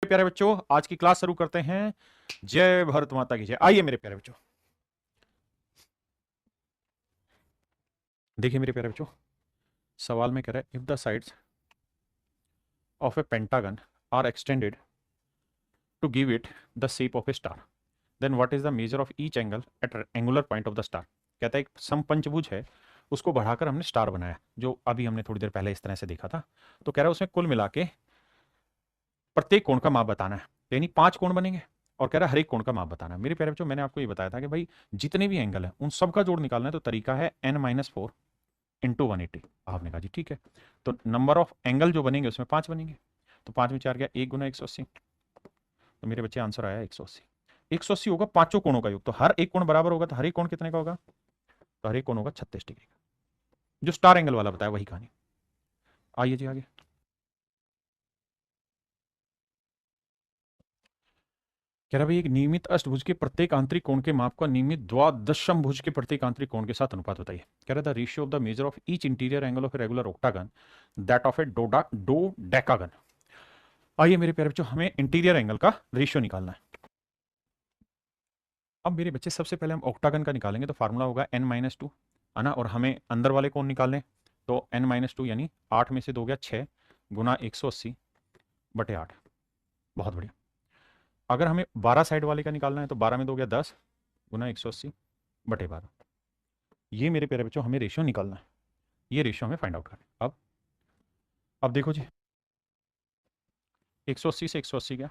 प्यारे बच्चों, आज की क्लास शुरू करते हैं। जय भारत माता की जय। आइए मेरे प्यारे बच्चों, देखिए मेरे प्यारे बच्चों, सवाल में कह रहा है if the sides of a pentagon are extended to give it the shape of a star, then what is the measure of each angle at angular point of the star. कहता है एक समपंचभुज है, उसको बढ़ाकर हमने स्टार बनाया, जो अभी हमने थोड़ी देर पहले इस तरह से देखा था। तो कह रहा है उसमें कुल मिला के प्रत्येक कोण का माप बताना है, यानी 5 कोण बनेंगे। और कह रहा है हर एक कोण का माप बताना है। मेरे प्यारे बच्चों, मैंने आपको ये बताया था कि भाई जितने भी एंगल हैं उन सब का जोड़ निकालना है, तो तरीका है n-4 इंटू 180। आपने कहा जी ठीक है, तो नंबर ऑफ एंगल जो बनेंगे उसमें 5 बनेंगे, तो 5 में 4 गया 1 गुना 180, तो मेरे बच्चे आंसर आया 180। 180 होगा पांचों कोणों का योग, तो हर एक कोण बराबर होगा, तो हर एक कोण कितने का होगा, तो हर एक कोण होगा 36 डिग्री का। जो स्टार एंगल वाला बताया वही कहानी। आइए जी आगे। कह रहा भाई एक नियमित अष्टभुज के प्रत्येक आंतरिक कोण के माप का नियमित द्वादशम भुज के प्रत्येक आंतरिक कोण के साथ अनुपात बताइए। कह रहा था ratio of the measure of each interior angle of a regular octagon that of a dodecagon. आइए मेरे प्यारे बच्चों, हमें इंटीरियर एंगल का रेशियो निकालना है। अब मेरे बच्चे सबसे पहले हम ऑक्टागन का निकालेंगे, तो फार्मूला होगा n-2, है ना, और हमें अंदर वाले कोण निकालने, तो n-2 यानी 8 में से 2 गया 6 गुना 180 बटे 8। बहुत बढ़िया। अगर हमें 12 साइड वाले का निकालना है, तो 12 में 2 गया 10 गुना 180 बटे 12। ये मेरे प्यारे बच्चों हमें रेशियो निकालना है, ये रेशियो हमें फाइंड आउट करना है। अब देखो जी, 180 से 180 गया,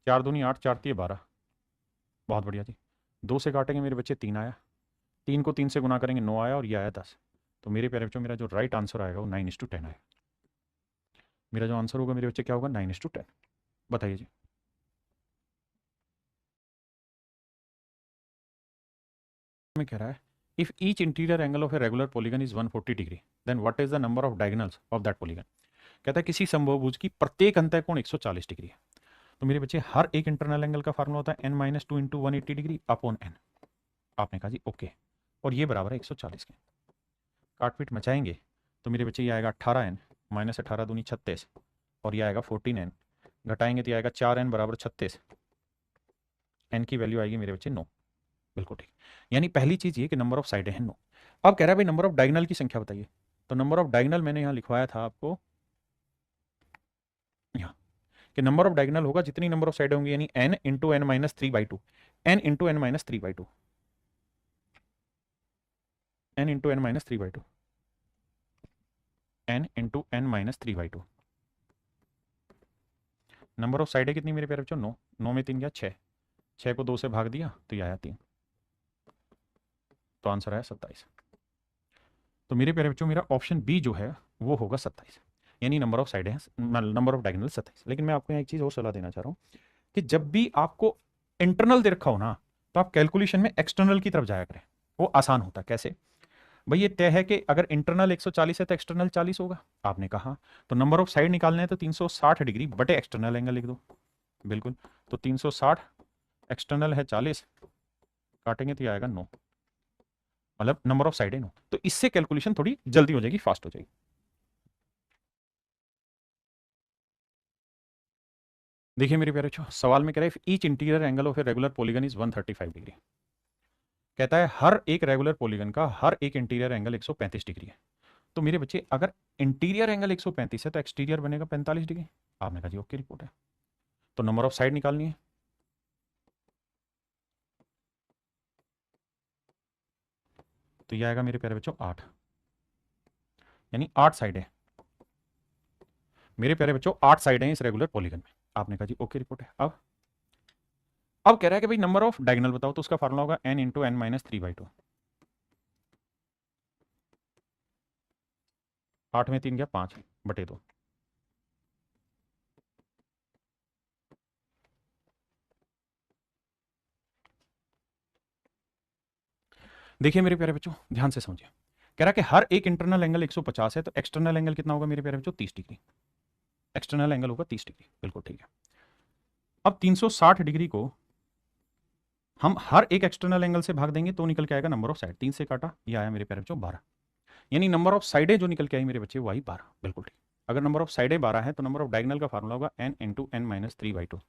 4 दूनी 8, 4 तिये 12। बहुत बढ़िया जी। 2 से काटेंगे मेरे बच्चे 3 आया, 3 को 3 से गुना करेंगे 9 आया, और ये आया 10। तो मेरे प्यारे बच्चों मेरा जो राइट आंसर आएगा वो 9:10 आएगा। मेरा जो आंसर होगा मेरे बच्चे क्या होगा, 9:10। बताइए जी। में कह रहा है if each interior angle of a regular polygon is 140 degree, then what is the number of diagonals of that polygon. कहता है किसी समबाहुभुज की प्रत्येक अंतःकोण 140 डिग्री है। तो मेरे बच्चे हर एक इंटरनल एंगल का फार्मूला होता है n-2 into 180 degree upon n। आपने कहा जी ओके, और ये बराबर है 140 के। काटपीट मचाएंगे तो मेरे बच्चे ये आएगा 18n माइनस 18 दूनी 36, और ये आएगा 14n, घटाएंगे तो ये आएगा 4n बराबर 36। n की वैल्यू आएगी मेरे बच्चे 9। बिल्कुल ठीक। यानी पहली चीज ये कि नंबर ऑफ साइड है 9। अब कह रहा है भाई नंबर ऑफ डायगोनल की संख्या बताइए, तो नंबर ऑफ डायगोनल मैंने यहाँ लिखवाया था आपको, यहाँ कि नंबर ऑफ डायगोनल होगा जितनी नंबर ऑफ साइड होंगी, यानी n into n minus 3/2, n into n minus 3/2, n into n minus 3/2, n into n minus 3/2। Number of side है कितनी मेरे प्यारे बच्चों, 9। 9 में 3 गया 6, 6 को 2 से भाग दिया तो ये आया 3, तो आंसर आया 27। तो मेरे प्यारे बच्चों मेरा ऑप्शन बी जो है वो होगा 27, यानी नंबर ऑफ साइड है, नंबर ऑफ डायगोनल 27। लेकिन मैं आपको यहाँ एक चीज़ और सलाह देना चाह रहा हूँ कि जब भी आपको इंटरनल दे रखा हो ना, तो आप कैलकुलेशन में एक्सटर्नल की तरफ जाया करें, वो आसान होता है। कैसे भाई, ये तय है कि अगर इंटरनल 140 है तो एक्सटर्नल 40 होगा, आपने कहा। तो नंबर ऑफ साइड निकालने हैं तो 360 डिग्री बटे एक्सटर्नल एंगल लिख दो। बिल्कुल, तो 360 एक्सटर्नल है 40, काटेंगे तो ये आएगा 9, मतलब नंबर ऑफ साइड है 9। तो इससे कैलकुलेशन थोड़ी जल्दी हो जाएगी, फास्ट हो जाएगी। देखिए मेरे प्यारे बच्चों, सवाल में कह रहा है each interior angle of a regular polygon is 135 degree. कहता है हर एक रेगुलर पॉलीगन का हर एक इंटीरियर एंगल 135 डिग्री है। तो मेरे बच्चे अगर इंटीरियर एंगल 135 है तो एक्सटीरियर बनेगा 45 डिग्री। आपने कहा जी ओके, रिपोर्ट है। तो नंबर ऑफ साइड निकालनी है, तो यह आएगा मेरे प्यारे बच्चों 8, यानी 8 साइड है। मेरे प्यारे बच्चों 8 साइड है इस रेगुलर पॉलीगन में। आपने कहा जी ओके, रिपोर्ट है। अब कह रहा है कि भाई नंबर ऑफ डायगोनल बताओ, तो उसका फार्मूला होगा n इंटू n माइनस 3/2। 8 में 3 गया 5 बटे 2। देखिए मेरे प्यारे बच्चों ध्यान से समझिए, कह रहा है कि हर एक इंटरनल एंगल 150 है, तो एक्सटर्नल एंगल कितना होगा मेरे प्यारे बच्चों, 30 डिग्री। एक्सटर्नल एंगल होगा 30 डिग्री, बिल्कुल ठीक है। अब 360 डिग्री को हम हर एक एक्सटर्नल एंगल से भाग देंगे तो निकल के आएगा नंबर ऑफ साइड। 3 से काटा, ये आया मेरे प्यारे बच्चों 12, यानी नंबर ऑफ साइडें जो निकल के आई मेरे बच्चे वो आई 12। बिल्कुल ठीक। अगर नंबर ऑफ साइडें 12 है तो नंबर ऑफ डायगोनल का फार्मूला होगा n इंटू एन माइनस 3/2।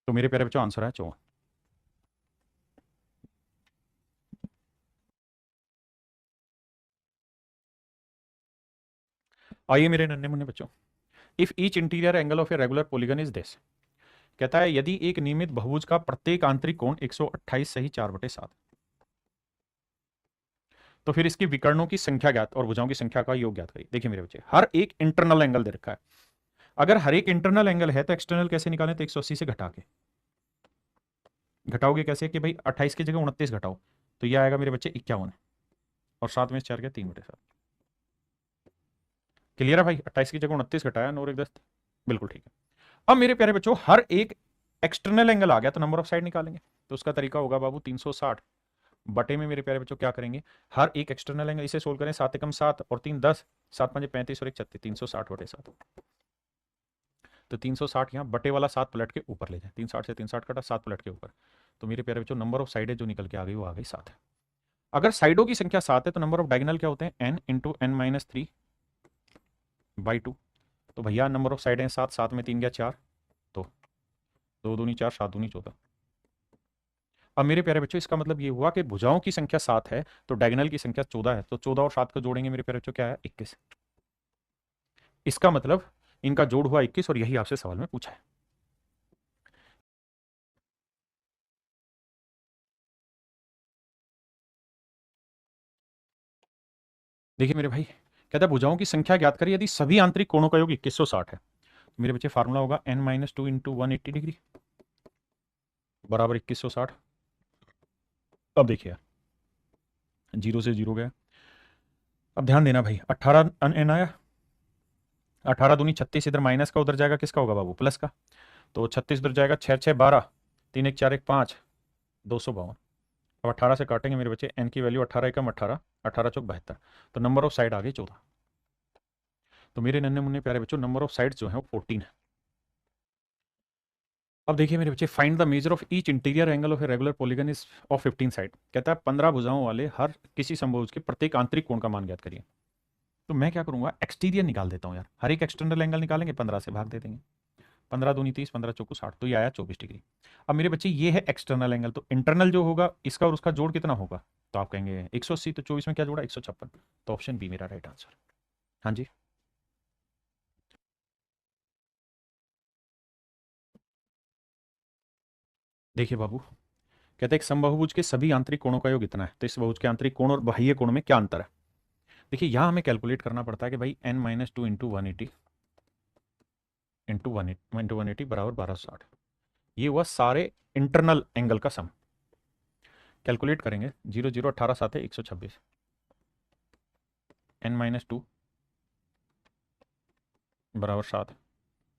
तो मेरे प्यारे बच्चों आंसर है 54। आइए मेरे नन्हे मुन्ने बच्चों, if each interior angle of a regular polygon is this, कहता है यदि एक नियमित बहुभुज का प्रत्येक आंतरिक कोण 128 सही 4/7, तो फिर इसकी विकर्णों की संख्या ज्ञात और भुजाओं की संख्या का योग ज्ञात करिए। देखिए मेरे बच्चे, हर एक इंटरनल एंगल दे रखा है। अगर हर एक इंटरनल एंगल है तो एक्सटर्नल कैसे निकालें? तो 180 से घटा के घटाओगे कैसे कि भाई 28 की जगह 29 घटाओ, तो ये आएगा मेरे बच्चे 51, और 7 में 4 गया 3/7। क्लियर है भाई? 28 की जगह 29 घटाया, 9 और 1 10। बिल्कुल ठीक है। अब मेरे प्यारे बच्चों, हर एक एक्सटर्नल एंगल आ गया तो नंबर ऑफ साइड निकालेंगे। तो उसका तरीका होगा बाबू 360 बटे में मेरे प्यारे बच्चों क्या करेंगे, हर एक एक्सटर्नल एंगल, इसे सोल्व करें, 7 एकम 7 और 3 10, 7 5 35 और 1 36, 360/7। तो 360 यहाँ बटे वाला 7 पलट के ऊपर ले जाए, 360 से 360 कटा, 7 पलट के ऊपर। तो मेरे प्यारे बच्चों नंबर ऑफ साइडें जो निकल के आ गई वो आ गई 7 है। अगर साइडों की संख्या 7 है तो नंबर ऑफ डायगोनल क्या होते हैं? n into n minus 3/2। तो भैया नंबर ऑफ साइड है 7, 7 में 3 गया 4, तो 2 दूनी 4, 7 दूनी 14। अब मेरे प्यारे बच्चों इसका मतलब ये हुआ कि भुजाओं की संख्या 7 है तो डायगोनल की संख्या 14 है, तो 14 और 7 को जोड़ेंगे मेरे प्यारे बच्चों क्या है? 21। इसका मतलब इनका जोड़ हुआ 21, और यही आपसे सवाल में पूछा है। देखिए मेरे भाई, कहता है भुजाओं की संख्या ज्ञात करिए यदि सभी आंतरिक कोणों का योग 2160 है। तो मेरे बच्चे फार्मूला होगा n-2 इंटू 180 डिग्री बराबर 2160। अब देखिए, 0 से 0 गया। अब ध्यान देना भाई, 18 n आया, 18 दूनी 36, इधर माइनस का उधर जाएगा किसका होगा बाबू? प्लस का। तो 36 उधर जाएगा, 6 6 12, 3 1 4 1 5, 252। अब 18 से काटेंगे मेरे बच्चे, n की वैल्यू 18 एकम 18, 18 चौक 72। तो नंबर ऑफ साइड आ गई 14। तो मेरे नन्हे मुन्ने प्यारे बच्चों नंबर ऑफ साइड्स जो है वो 14 है। अब देखिए मेरे बच्चे, find the measure of each interior angle of a regular polygon is of 15 side. कहता है 15 भुजाओं वाले हर किसी समभुज के प्रत्येक आंतरिक कोण का मान ज्ञात करिए। तो मैं क्या करूंगा, एक्सटीरियर निकाल देता हूं यार। हर एक एक्सटर्नल एंगल निकालेंगे, 15 से भाग दे देंगे, 15 दूनी 30, 15 चौको 60, तो ये आया 24 डिग्री। अब मेरे बच्चे ये है एक्सटर्नल एंगल, तो इंटरनल जो होगा इसका और उसका जोड़ कितना होगा? तो आप कहेंगे 180, तो 24 में क्या जोड़ा? 156। तो ऑप्शन बी मेरा राइट आंसर। हाँ जी। देखिए बाबू, कहते हैं एक समबाहुभुज के सभी आंतरिक कोणों का योग इतना है, तो इस बहुभुज के आंतरिक कोण और बाह्य कोण में क्या अंतर है? देखिए यहां हमें कैलकुलेट करना पड़ता है कि भाई n-2 इंटू 180 इंटू 180 बराबर 1260। ये हुआ सारे इंटरनल एंगल का सम। कैलकुलेट करेंगे, 0 0 18 7 है 126, n-2 बराबर 7।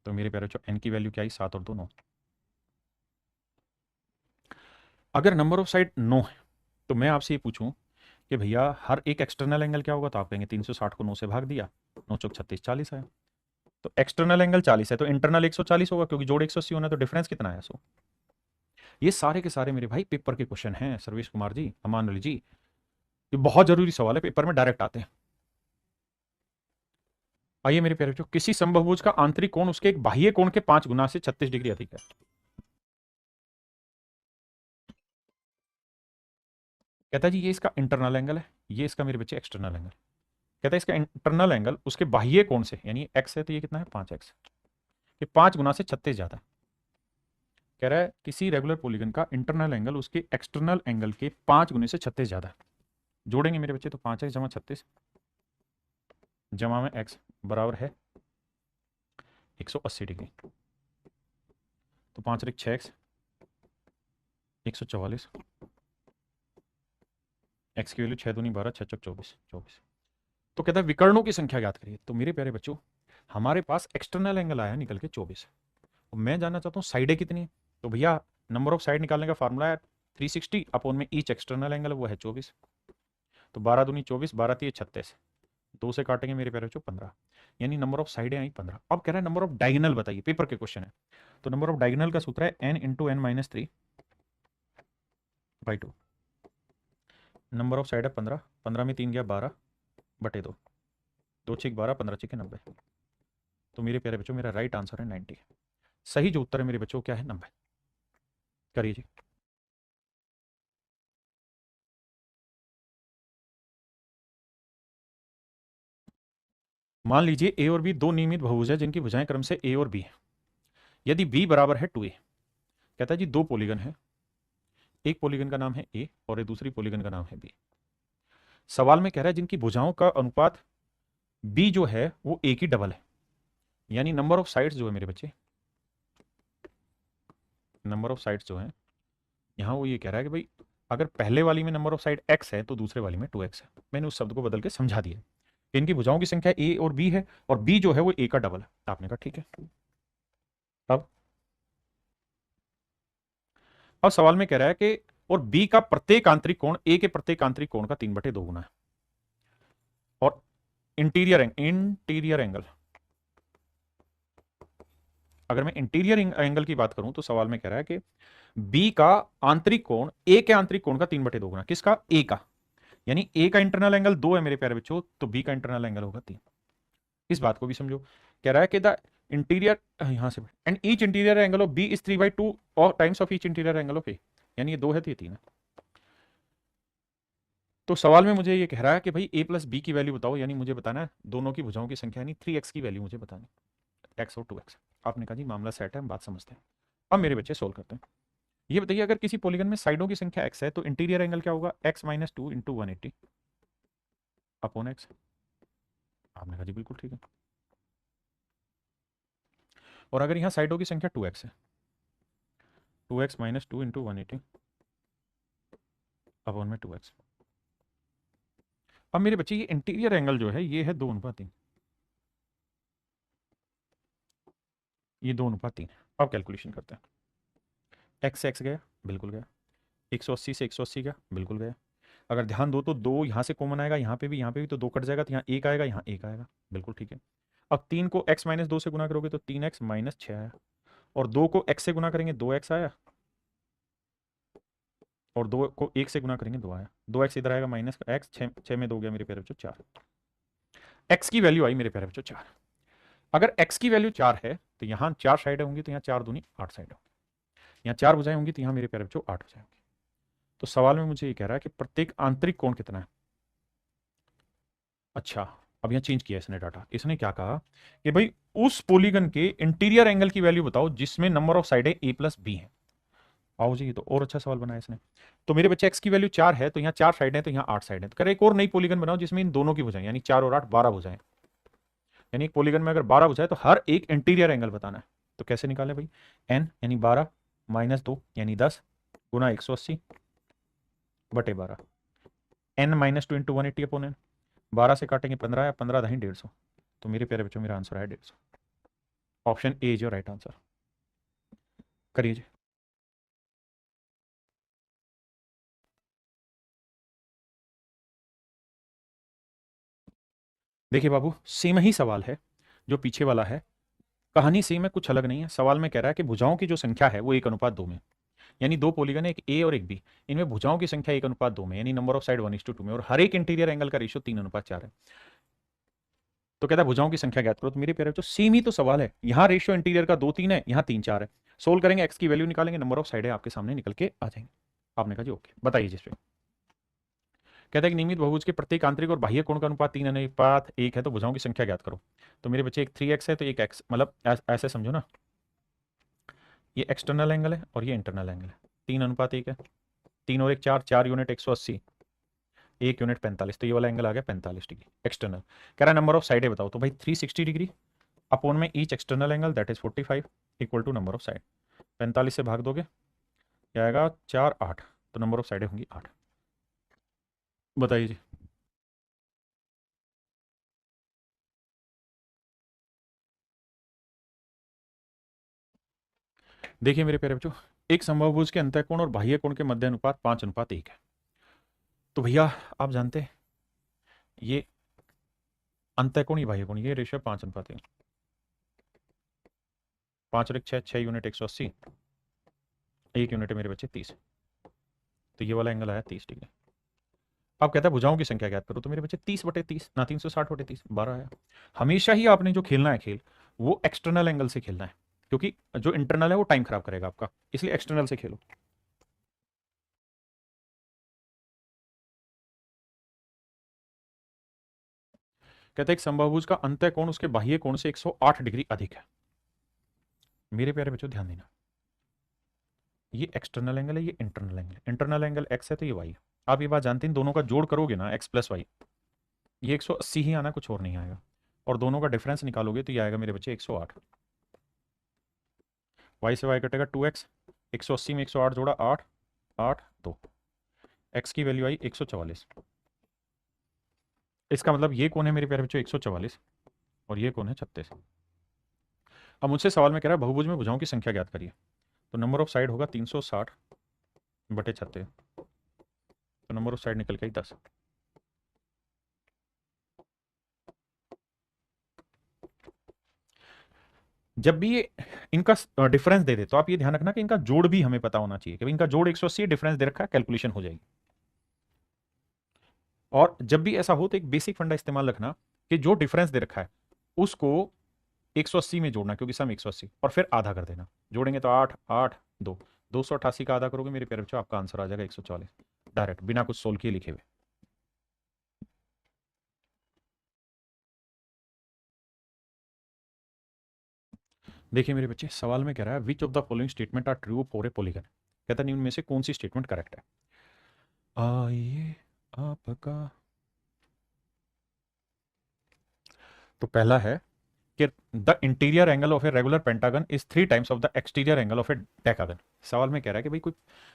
तो मेरे प्यारे बच्चों n की वैल्यू क्या आई? 7 और 2 9। अगर नंबर ऑफ साइड 9 है तो मैं आपसे ये पूछूं कि भैया हर एक एक्सटर्नल एंगल क्या होगा? तो आप कहेंगे 360 को 9 से भाग दिया, 9 चौक 36, 40 आया। तो एक्सटर्नल एंगल 40 है तो इंटरनल 140 होगा, क्योंकि जोड़ 180 होना है, तो डिफरेंस कितना आया? 100। ये सारे के सारे मेरे भाई पेपर के क्वेश्चन हैं, सर्वेश कुमार जी, अमान अली जी। ये बहुत जरूरी सवाल है, पेपर में डायरेक्ट आते हैं। आइए मेरे प्यारे बच्चों, किसी समबाहुभुज का आंतरिक कोण उसके एक बाह्य कोण के 5 गुना से 36 डिग्री अधिक है। कहता है जी ये इसका इंटरनल एंगल है, ये इसका मेरे बच्चे एक्सटर्नल एंगल। कहता है इसका इंटरनल एंगल उसके बाह्य कोण से, यानी एक्स है तो ये कितना है? 5x, ये 5 गुना से 36 ज्यादा है। कह रहा है किसी रेगुलर पॉलीगन का इंटरनल एंगल उसके एक्सटर्नल एंगल के 5 गुने से 36 ज्यादा है। जोड़ेंगे मेरे बच्चे, तो 5x जमा 36 जमा में x बराबर है 180 डिग्री। तो 5 और 6x 144, x की वैल्यू 6 दूनी 12, 6 चौक 24 24। तो कहता है विकर्णों की संख्या ज्ञात करिए। तो मेरे प्यारे बच्चों हमारे पास एक्सटर्नल एंगल आया निकल के 24, तो मैं जानना चाहता हूँ साइडें कितनी है। तो भैया नंबर ऑफ साइड निकालने का फार्मूला है 360 अपॉन में ईच एक्सटर्नल एंगल वो है 24। तो 12 दूनी 24, 12 3 36, 2 से काटेंगे मेरे प्यारे बच्चों 15। यानी नंबर ऑफ साइडें आई 15। अब कह रहा है नंबर ऑफ डायगोनल बताइए, पेपर के क्वेश्चन है। तो नंबर ऑफ डायगोनल का सूत्र है n into n minus 3/2। Number of side है 15, 15 में 3 गया 12 बटे 2, 2 6 12, 15 6 90। तो मेरे प्यारे बच्चों मेरा राइट आंसर है 90। सही जो उत्तर है मेरे बच्चों क्या है 90। करिए जी। मान लीजिए ए और बी दो नियमित बहुभुज है जिनकी भुजाएं क्रम से ए और बी है। यदि बी बराबर है 2a, कहता है जी दो पॉलीगन है, एक पॉलीगन का नाम है ए और एक दूसरी पॉलीगन का नाम है बी। सवाल में कह रहा है जिनकी भुजाओं का अनुपात बी जो है वो ए की डबल है, यानी नंबर ऑफ साइड्स जो है मेरे बच्चे, नंबर ऑफ साइड्स जो है यहां वो ये कह रहा है कि भाई अगर पहले वाली में नंबर ऑफ साइड x है तो दूसरे वाली में 2x है। मैंने उस शब्द को बदल के समझा दिया कि इनकी भुजाओं की संख्या a और b है और b जो है वो a का डबल है। आपने कहा ठीक है। अब अब सवाल में कह रहा है कि और b का प्रत्येक आंतरिक कोण a के प्रत्येक आंतरिक कोण का 3/2 गुना है और इंटीरियर एंगल, अगर मैं इंटीरियर एंगल की बात करूं तो सवाल में कह रहा है कि बी का आंतरिक कोण ए के आंतरिक कोण का 3/2 गुना, किसका ए का, यानी ए का इंटरनल एंगल 2 है मेरे प्यारे बच्चों, तो बी का इंटरनल एंगल होगा 3। इस बात को भी समझो। कह रहा है कि द इंटीरियर यहां से and each interior angle of B is 3/2 और times of each interior angle of A, यानी ये 2 है तो ये 3 है। तो सवाल में मुझे ये कह रहा है कि भाई a प्लस बी की वैल्यू बताओ, यानी मुझे बताना है दोनों की भुजाओं की संख्या यानी 3x की वैल्यू मुझे बतानी, x और 2x। आपने कहा जी मामला सेट है, हम बात समझते हैं। अब मेरे बच्चे सोल्व करते हैं। ये बताइए अगर किसी पॉलीगन में साइडों की संख्या x है तो इंटीरियर एंगल क्या होगा, x minus 2 into 180 upon x. आपने कहा जी बिल्कुल ठीक है। और अगर यहाँ साइडों की संख्या 2x है, 2x माइनस 2 इंटू 180 अपॉन में 2x। अब मेरे बच्चे ये इंटीरियर एंगल जो है ये है 2:3, ये 2:3। अब कैलकुलेशन करते हैं। x गया, बिल्कुल गया। 180 से 180 गया, बिल्कुल गया। अगर ध्यान दो तो 2 यहाँ से कॉमन आएगा, यहाँ पे भी तो 2 कट जाएगा, तो यहाँ 1 आएगा, यहाँ 1 आएगा, बिल्कुल ठीक है। अब 3 को x माइनस 2 से गुना करोगे तो 3x माइनस 6 आया, और 2 को x से गुना करेंगे 2x आया, और 2 को 1 से गुना करेंगे 2 आया। 2x इधर आएगा माइनस का x, 6 में 2 गया मेरे प्यारे बच्चों 4। x की वैल्यू आई मेरे प्यारे बच्चों 4। अगर x की वैल्यू 4 है तो यहाँ 4 साइड होंगी, तो यहाँ 4 दूनी 8 साइड होंगी, यहाँ 4 भुजाएं होंगी तो यहाँ मेरे प्यारे बच्चों 8 भुजाएं होंगी। तो सवाल में मुझे ये कह रहा है कि प्रत्येक आंतरिक कोण कितना है। अच्छा, अब यहाँ चेंज किया इसने डाटा। इसने क्या कहा कि भाई उस पॉलीगन के इंटीरियर एंगल की वैल्यू बताओ जिसमें number of side A plus B है। आओ जी, ये तो और अच्छा सवाल बनाया इसने। तो मेरे बच्चे x की वैल्यू 4 है तो यहाँ 4 साइड है, तो यहाँ 8 साइड है। तो कह रहे एक और नई पॉलीगन बनाओ जिसमें इन दोनों की भुजाएं यानी 4 और 8 12 भुजाएं, यानी एक पॉलीगन में अगर 12 भुजाएं तो हर एक इंटीरियर एंगल बताना है। तो कैसे निकाले भाई, n यानी 12 माइनस 2 यानी 10 गुना 180 बटे 12, n minus 2 into 180 upon n। 12 से काटेंगे 15 है, 15 दही 150। तो मेरे प्यारे बच्चों मेरा आंसर है 150। Option A is your right answer. करिए जी। देखिए बाबू सेम ही सवाल है जो पीछे वाला है, कहानी सेम है, कुछ अलग नहीं है। सवाल में कह रहा है कि भुजाओं की जो संख्या है वो 1:2 में, यानी दो पॉलीगन है, एक ए और एक बी, इनमें भुजाओं की संख्या 1:2 में, यानी नंबर ऑफ साइड 1:2 में, और हर एक इंटीरियर एंगल का रेशियो 3:4 है। तो कहता है भुजाओं की संख्या ज्ञात करो। तो मेरे प्यारे बच्चों सेम ही तो सवाल है, यहाँ रेशियो इंटीरियर का 2 3 है, यहाँ 3 4 है। सोल्व करेंगे, एक्स की वैल्यू निकालेंगे, नंबर ऑफ साइड है आपके सामने निकल के आ जाएंगे। आपने कहा जी ओके, बताइए जिस पे। कहता है कि नियमित बहुभुज के प्रत्येक आंतरिक और बाह्य कोण का अनुपात 3:1 है, तो भुजाओं की संख्या ज्ञात करो। तो मेरे बच्चे एक 3x है तो एक x, मतलब ऐसे समझो ना, ये एक्सटर्नल एंगल है और ये इंटरनल एंगल है, 3:1 है। 3 और 1 4, 4 यूनिट 180, 1 यूनिट 45, तो ये वाला एंगल आ गया 45 डिग्री एक्सटर्नल। कह रहा है नंबर ऑफ साइड बताओ, तो भाई 360 डिग्री अपॉन में each external angle that is 45 equal to number of side. 45 से भाग दोगे क्या आएगा 4 8, तो नंबर ऑफ साइडें होंगी 8। बताइए जी। देखिए मेरे प्यारे बच्चों, एक समबाहुभुज के अंतःकोण और बाह्य कोण के मध्य अनुपात 5:1 है। तो भैया आप जानते हैं ये अंतःकोण ही बाह्य कोण, ये रेशियो 5:1। 5 और 1 6, 6 यूनिट 180, 1 यूनिट है मेरे बच्चे 30। तो ये वाला एंगल आया 30 डिग्री। अब कहता है भुजाओं की संख्या ज्ञात करो, तो मेरे बच्चे 30/30 ना 360/30 12 आया। हमेशा ही आपने जो खेलना है खेल वो एक्सटर्नल एंगल से खेलना है, क्योंकि जो इंटरनल है वो टाइम खराब करेगा आपका, इसलिए एक्सटर्नल से खेलो। कहते हैं एक समबाहुभुज का अंतः कोण उसके बाह्य कोण से 108 डिग्री अधिक है। मेरे प्यारे बच्चों ध्यान देना, ये एक्सटर्नल एंगल है, ये इंटरनल एंगल है। इंटरनल एंगल एक्स है तो ये वाई है। आप ये बात जानते हैं, दोनों का जोड़ करोगे ना एक्स प्लस वाई, ये 180 ही आना, कुछ और नहीं आएगा। और दोनों का डिफरेंस निकालोगे तो ये आएगा मेरे बच्चे 108। वाई से वाई कटेगा 2x, 180 में 108 जोड़ा 8, 8 2, एक्स की वैल्यू आई 144। इसका मतलब ये कौन है मेरे प्यारे बच्चों 144, और ये कौन है 36। अब मुझसे सवाल में कह रहा है बहुभुज में भुजाओं की संख्या ज्ञात करिए, तो नंबर ऑफ साइड होगा 360/36, तो नंबर ऑफ साइड निकल के 10। जब भी ये इनका डिफरेंस दे दे तो आप ये ध्यान रखना कि इनका जोड़ भी हमें पता होना चाहिए, कि इनका जोड़ 180 डिफरेंस दे रखा है, कैलकुलेशन हो जाएगी। और जब भी ऐसा हो तो एक बेसिक फंडा इस्तेमाल रखना कि जो डिफरेंस दे रखा है उसको 180 में जोड़ना, क्योंकि सम 180, और फिर आधा कर देना। जोड़ेंगे तो 8 8 2, 288 का आधा करोगे मेरे प्यारे बच्चों, आपका आंसर आ जाएगा 144, डायरेक्ट बिना कुछ सोल्व किए लिखे हुए। देखिए मेरे बच्चे, सवाल में कह रहा है which of the following statement are true for a polygon. कहता है इनमें से कौन सी स्टेटमेंट करेक्ट है। आइए आपका, तो पहला है कि the interior angle of a regular pentagon is 3 times of the exterior angle of A decagon. सवाल में कह रहा है कि भाई कोई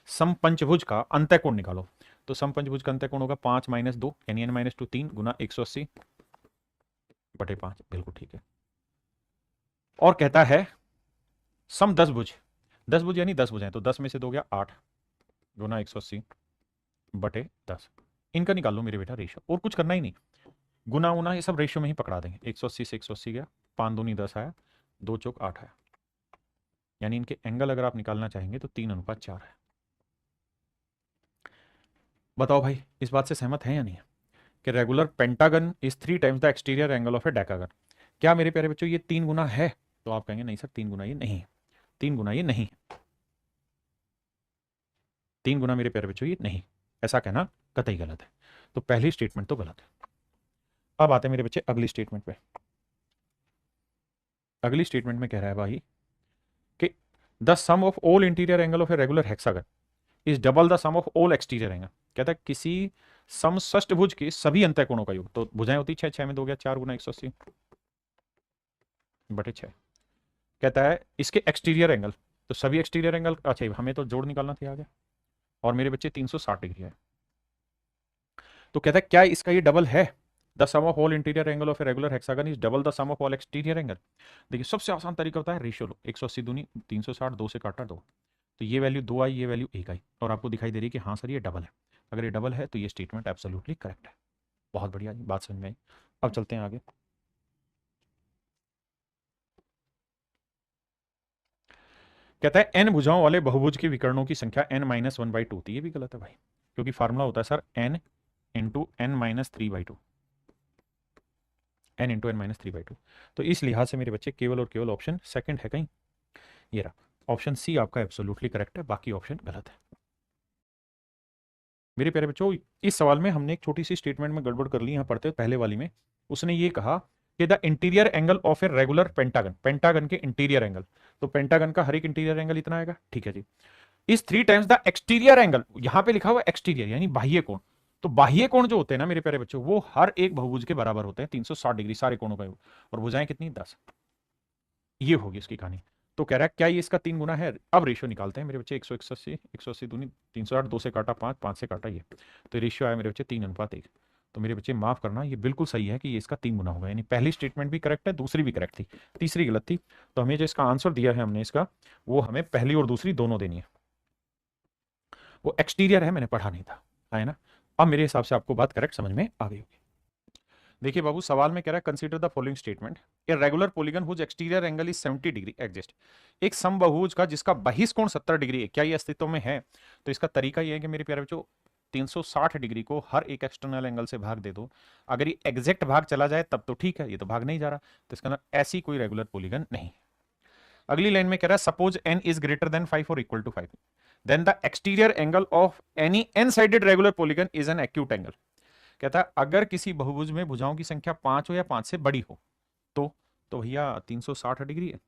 समपंचभुज का अंतःकोण निकालो, तो समपंचभुज का अंतःकोण होगा 5-2 यानी n-2 3 गुना 180/5, बिल्कुल ठीक है। और कहता है सम 10 भुज, 10 भुज यानी 10 भुजाएं, तो 10 में से 2 गया 8 गुना 180/10। इनका निकाल लो मेरे बेटा रेशियो, और कुछ करना ही नहीं, गुना उना ये सब रेशियो में ही पकड़ा देंगे। 180 से 180 गया, 5 दूनी 10 आया, 2 चौक 8 आया, यानी इनके एंगल अगर आप निकालना चाहेंगे तो 3:4 है। बताओ भाई इस बात से सहमत है या नहीं है कि regular pentagon is 3 times the exterior angle of A decagon. क्या मेरे प्यारे बच्चों ये 3 गुना है, तो आप कहेंगे नहीं सर 3 गुना ये नहीं है, 3 गुना ये नहीं, 3 गुना मेरे प्यारे बच्चों ये नहीं, ऐसा कहना कतई गलत है। तो पहली स्टेटमेंट तो गलत है। अब आते हैं मेरे बच्चे अगली स्टेटमेंट पे। अगली स्टेटमेंट में कह रहा है भाई कि the sum of all interior angle of a regular hexagon is double the sum of all exterior angle. कहता है किसी समषष्टभुज के सभी अंतःकोणों का योग, तो भुजाएं होती 6, 6 में 2 गया 4 गुना 180/6। कहता है इसके एक्सटीरियर एंगल, तो सभी एक्सटीरियर एंगल, अच्छा हमें तो जोड़ निकालना था आगे, और मेरे बच्चे 360 डिग्री है। तो कहता है क्या इसका ये डबल है, the sum of all interior angle of a regular hexagon is double the sum of all exterior angle. देखिए सबसे आसान तरीका होता है रेशियो लो, 180 दूनी 360, 2 से काटा 2, तो ये वैल्यू 2 आई, ये वैल्यू 1 आई, और आपको दिखाई दे रही है कि हाँ सर ये डबल है। अगर ये डबल है तो ये स्टेटमेंट एब्सोल्युटली करेक्ट है। बहुत बढ़िया जी, बात समझ में आई। अब चलते हैं आगे। कहता है एन भुजाओं वाले बहुभुज की विकर्णों की संख्या n-1/2 होती है। ये भी गलत है भाई, क्योंकि फार्मूला होता है sir n into n-3/2, n into n-3/2। तो इस लिहाज से मेरे बच्चे केवल और केवल ऑप्शन सेकंड है कहीं, ये रहा ऑप्शन सी आपका एब्सोल्युटली करेक्ट है, बाकी ऑप्शन गलत है। मेरे प्यारे बच्चों इस सवाल में हमने एक छोटी सी स्टेटमेंट में गड़बड़ कर ली यहाँ पढ़ते पहले वाली में। उसने ये कहा कि the interior angle of a regular pentagon, pentagon के इंटीरियर एंगल, तो पेंटागन का हर एक इंटीरियर एंगल इतना आएगा, ठीक है जी। इस 3 टाइम्स द एक्सटीरियर एंगल, यहां पे लिखा हुआ एक्सटीरियर यानी बाह्य कोण, तो बाह्य कोण जो होते हैं ना मेरे प्यारे बच्चों वो हर एक बहुभुज के बराबर होते हैं, 360 डिग्री सारे कोणों का योग, और भुजाएं कितनी 10। ये होगी इसकी कहानी। तो कह रहा है क्या ये इसका 3 गुना है। अब रेशियो निकालते हैं मेरे बच्चे, 180 180 दूनी 360, 2 से काटा 5, 5 से काटा ये, तो रेशियो आया मेरे बच्चे 3:1। तो मेरे बच्चे माफ करना, ये बिल्कुल सही है कि ये इसका 3 गुना होगा, यानी पहली स्टेटमेंट भी करेक्ट है, दूसरी भी करेक्ट थी, तीसरी गलत थी। तो हमें जो इसका आंसर दिया है हमने इसका, वो हमें पहली और दूसरी दोनों देनी है। वो एक्सटीरियर है, मैंने पढ़ा नहीं था, है ना। अब मेरे हिसाब से आपको बात करेक्ट समझ में आ गई होगी। देखिए बाबू, सवाल में कह रहा है consider the following statement, a regular polygon whose exterior angle is 70 degree exist. एक समबाहुज का जिसका बहिष्कोण 70 डिग्री है, क्या ये अस्तित्व में है? तो इसका तरीका ये है कि मेरे प्यारे बच्चों, 360 डिग्री को हर एक एक्सटर्नल एंगल से भाग दे दो। अगर ये एग्जैक्ट भाग चला जाए तब तो ठीक है, ये तो भाग नहीं जा रहा, तो इसका मतलब ऐसी कोई रेगुलर पॉलीगन नहीं। अगली लाइन में कह रहा है suppose n is greater than 5 और equal to 5, then the exterior angle of any n sided regular polygon is an acute angle. कहता है अगर किसी बहुभुज में भुजाओं की संख्या 5 हो या 5 से बड़ी हो तो भैया 360 डिग्री है,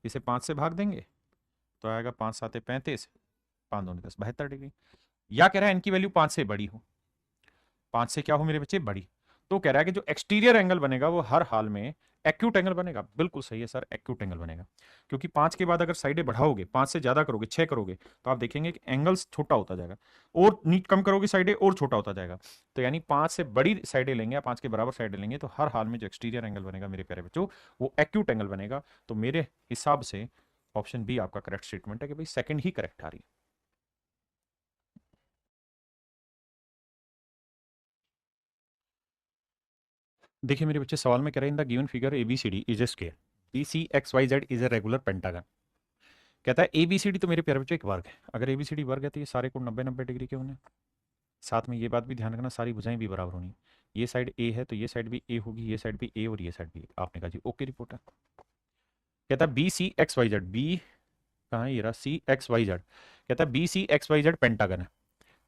इसे 5 से भाग देंगे तो आएगा 5 7 35, 5 2 10 72 डिग्री। या कह रहा है इनकी वैल्यू 5 से बड़ी हो, 5 से क्या हो मेरे बच्चे, बड़ी। तो कह रहा है कि जो एक्सटीरियर एंगल बनेगा वो हर हाल में एक्यूट एंगल बनेगा। बिल्कुल सही है सर, एक्यूट एंगल बनेगा, क्योंकि 5 के बाद अगर साइडें बढ़ाओगे, 5 से ज्यादा करोगे, 6 करोगे, तो आप देखेंगे कि एंगल्स छोटा होता जाएगा, और नीट कम करोगे साइडें और छोटा होता जाएगा। तो यानी 5 से बड़ी साइडें लेंगे या 5 के बराबर साइडें लेंगे तो हर हाल में जो एक्सटीरियर एंगल बनेगा मेरे प्यारे बच्चों वो एक्यूट एंगल बनेगा। तो मेरे हिसाब से ऑप्शन बी आपका करेक्ट स्टेटमेंट है कि भाई सेकंड ही करेक्ट आ रही है। देखिए मेरे बच्चे, सवाल में कह रहे हैं in the given figure ABCD is a square, BCXYZ is a regular pentagon. कहता है एबीसीडी तो मेरे प्यारे बच्चों एक वर्ग है, अगर एबीसीडी वर्ग है तो ये सारे कोण 90-90 डिग्री के होने। साथ में ये बात भी ध्यान रखना, सारी भुजाएं भी बराबर होनी। ये साइड ए है तो ये साइड भी ए होगी, ये साइड भी ए और ये साइड भी ए। आपने कहा जी ओके, रिपोर्ट है। कहता है BCXYZ, बी कहाँ है, ये रहा CXYZ। कहता है BCXYZ पेंटागन है।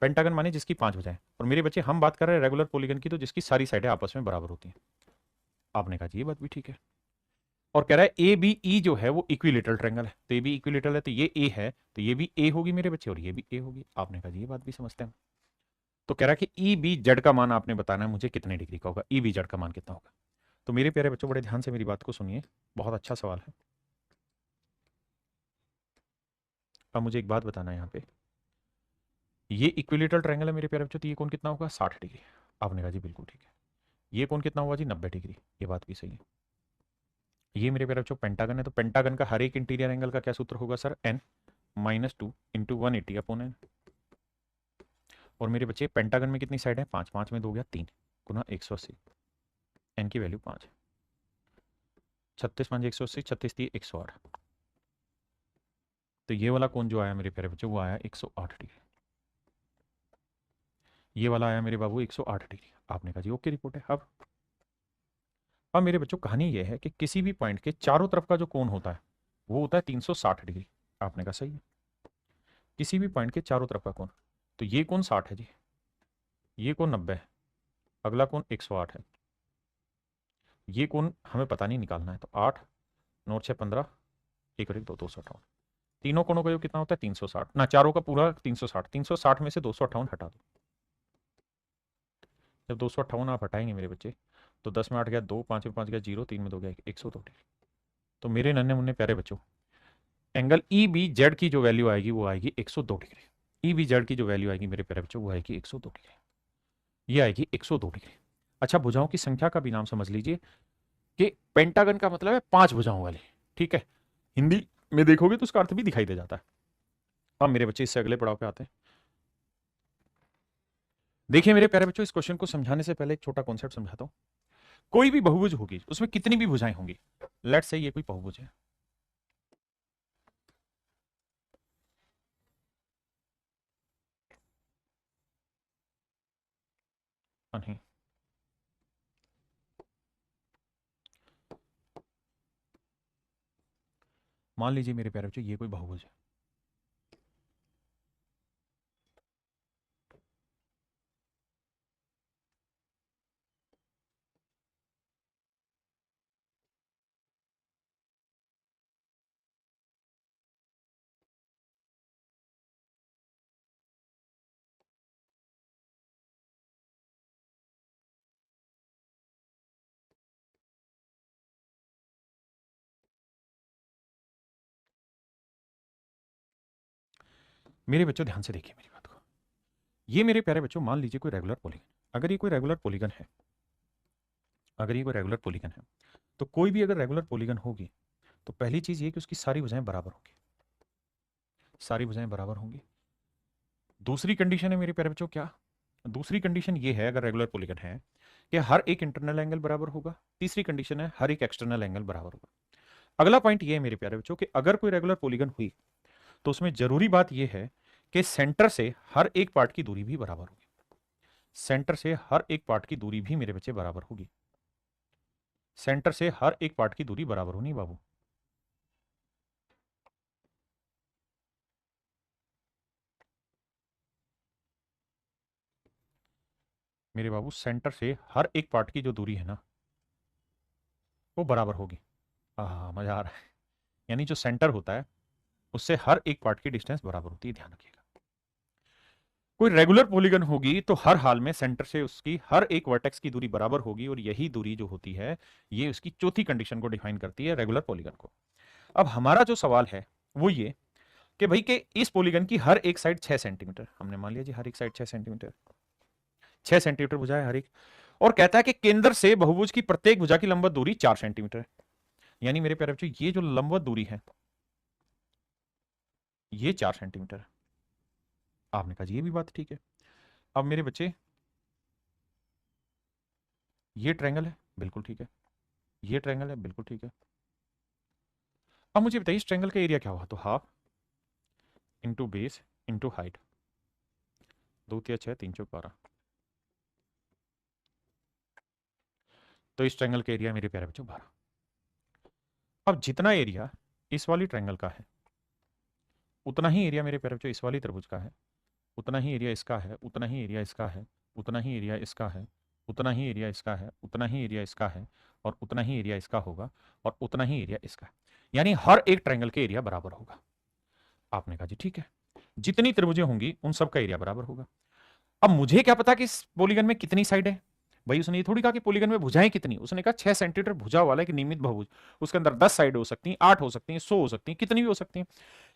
पेंटागन माने जिसकी 5 भुजाएं, और मेरे बच्चे हम बात कर रहे हैं रेगुलर पॉलीगन की, तो जिसकी सारी साइडें आपस में बराबर होती हैं। आपने कहा जी ये बात भी ठीक है। और कह रहा है ए बी ई जो है वो इक्विलेटरल ट्रायंगल है, तो ये भी इक्विलेटरल है, तो ये ए है तो ये भी ए होगी मेरे बच्चे, और ये भी ए होगी। आपने कहा जी ये बात भी समझते हैं। तो कह रहा है कि ई बी जेड का मान आपने बताना है मुझे कितने डिग्री का होगा, ई बी जेड का मान कितना होगा। तो मेरे प्यारे बच्चों बड़े ध्यान से मेरी बात को सुनिए, बहुत अच्छा सवाल है। अब मुझे एक बात बताना है यहाँ पे, ये इक्विलेटरल ट्रायंगल है मेरे प्यारे बच्चों, तो ये कोण कितना होगा, 60 डिग्री। आपने कहा जी बिल्कुल ठीक है। ये कोण कितना होगा जी, 90 डिग्री। ये बात भी सही है। ये मेरे प्यारे बच्चों पेंटागन है, तो पेंटागन का हर एक इंटीरियर एंगल का क्या सूत्र होगा सर, n -2 इंटू 180/n। और मेरे बच्चे पेंटागन में कितनी साइड है, 5, 5 में 2 गया 3 गुना 180, n की वैल्यू 5, 36 5 180, 36 3 108। तो ये वाला कोण जो आया मेरे प्यारे बच्चों वो आया 108 डिग्री। ये वाला आया मेरे बाबू 108 डिग्री। आपने कहा जी ओके, रिपोर्ट है। अब मेरे बच्चों कहानी ये है कि किसी भी पॉइंट के चारों तरफ का जो कोण होता है वो होता है 360 डिग्री। आपने कहा सही है, किसी भी पॉइंट के चारों तरफ का कोण। तो ये कोण 60 है जी, ये कोण 90 है, अगला कोण 108 है, ये कोण हमें पता नहीं निकालना है। तो 8 9 6 15, 1 और 1 2, 258। तीनों कोणों का योग कितना होता है, 360 ना, चारों का पूरा 360, 360 में से 258 हटा दो। जब 258 आप हटाएंगे मेरे बच्चे तो 10 में 8 गया 2, 5 में 5 गया 0, 3 में 2 गया 102 डिग्री। तो मेरे नन्हे मुन्ने प्यारे बच्चों, एंगल ई बी जेड की जो वैल्यू आएगी वो आएगी 102 डिग्री। ई बी जेड की जो वैल्यू आएगी मेरे प्यारे बच्चों वो आएगी 102 डिग्री, ये आएगी 102 डिग्री। अच्छा, भुजाओं की संख्या का भी नाम समझ लीजिए कि पेंटागन का मतलब है 5 भुजाओं वाली। ठीक है, हिंदी में देखोगे तो उसका अर्थ भी दिखाई दे जाता है। अब मेरे बच्चे इससे अगले पड़ाव पे आते हैं। देखिए मेरे प्यारे बच्चों, इस क्वेश्चन को समझाने से पहले एक छोटा कॉन्सेप्ट समझाता हूं। कोई भी बहुभुज होगी उसमें कितनी भी भुजाएं होंगी, लेट्स से ये कोई बहुभुज है, नहीं, मान लीजिए मेरे प्यारे बच्चों ये कोई बहुभुज है। मेरे बच्चों ध्यान से देखिए मेरी बात को, ये मेरे प्यारे बच्चों मान लीजिए कोई रेगुलर पॉलीगन। अगर ये कोई रेगुलर पॉलीगन है, अगर ये कोई रेगुलर पॉलीगन है, तो कोई भी अगर रेगुलर पॉलीगन होगी तो पहली चीज ये कि उसकी सारी भुजाएं बराबर होंगी, सारी भुजाएं बराबर होंगी। दूसरी कंडीशन है मेरे प्यारे बच्चों क्या, दूसरी कंडीशन ये है, अगर रेगुलर पॉलीगन है, कि हर एक इंटरनल एंगल बराबर होगा। तीसरी कंडीशन है हर एक एक्सटर्नल एंगल बराबर होगा। अगला पॉइंट ये है मेरे प्यारे बच्चों कि अगर कोई रेगुलर पॉलीगन हुई तो उसमें जरूरी बात यह है कि सेंटर से हर एक पार्ट की दूरी भी बराबर होगी। सेंटर से हर एक पार्ट की दूरी भी मेरे बच्चे बराबर होगी। सेंटर से हर एक पार्ट की दूरी बराबर होनी बाबू। मेरे बाबू सेंटर से हर एक पार्ट की जो दूरी है ना वो बराबर होगी। हाँ, मजा आ रहा है। यानी जो सेंटर होता है उससे हर एक पार्ट की डिस्टेंस बराबर होती है, ध्यान रखिएगा। कोई रेगुलर पॉलीगन होगी तो हर हाल में सेंटर से उसकी हर एक वर्टेक्स की दूरी बराबर होगी, और यही दूरी जो होती है ये उसकी चौथी कंडीशन को डिफाइन करती है, रेगुलर पॉलीगन को। अब हमारा जो सवाल है वो ये कि भाई कि इस पॉलीगन की हर एक साइड 6 सेंटीमीटर, हमने मान लिया जी हर एक साइड 6 सेंटीमीटर, 6 सेंटीमीटर भुजा है हर एक, और कहता है कि केंद्र से बहुभुज की प्रत्येक भुजा की लंबवत दूरी 4 सेंटीमीटर है। यानी मेरे प्यारे बच्चों ये जो लंबवत दूरी है ये 4 सेंटीमीटर है। आपने कहा जी ये भी बात ठीक है। अब मेरे बच्चे ये ट्रायंगल है, बिल्कुल ठीक है। ये ट्रायंगल है, बिल्कुल ठीक है। अब मुझे बताइए इस ट्रायंगल का एरिया क्या हुआ, तो half into base into height, 2 तिया 6 3 चौक 12। तो इस ट्रायंगल का एरिया मेरे प्यारे बच्चों 12। अब जितना एरिया इस वाली ट्रायंगल का है उतना ही एरिया मेरे प्यारे बच्चों इस वाली त्रिभुज का है, उतना ही एरिया इसका है, उतना ही एरिया इसका है, उतना ही एरिया इसका है, उतना ही एरिया इसका है, उतना ही एरिया इसका है, और उतना ही एरिया इसका होगा, और उतना ही एरिया इसका है। यानी हर एक ट्रायंगल के एरिया बराबर होगा। आपने कहा जी ठीक है, जितनी त्रिभुजें होंगी उन सब का एरिया बराबर होगा। अब मुझे क्या पता कि इस पॉलीगन में कितनी साइड है। भाई उसने ये थोड़ी कहा कि पॉलीगन में भुजाएं कितनी, उसने कहा 6 सेंटीमीटर भुजा वाला एक नियमित बहुभुज, उसके अंदर 10 साइड हो सकती हैं, 8 हो सकती हैं, 100 हो सकती हैं, कितनी भी हो सकती हैं।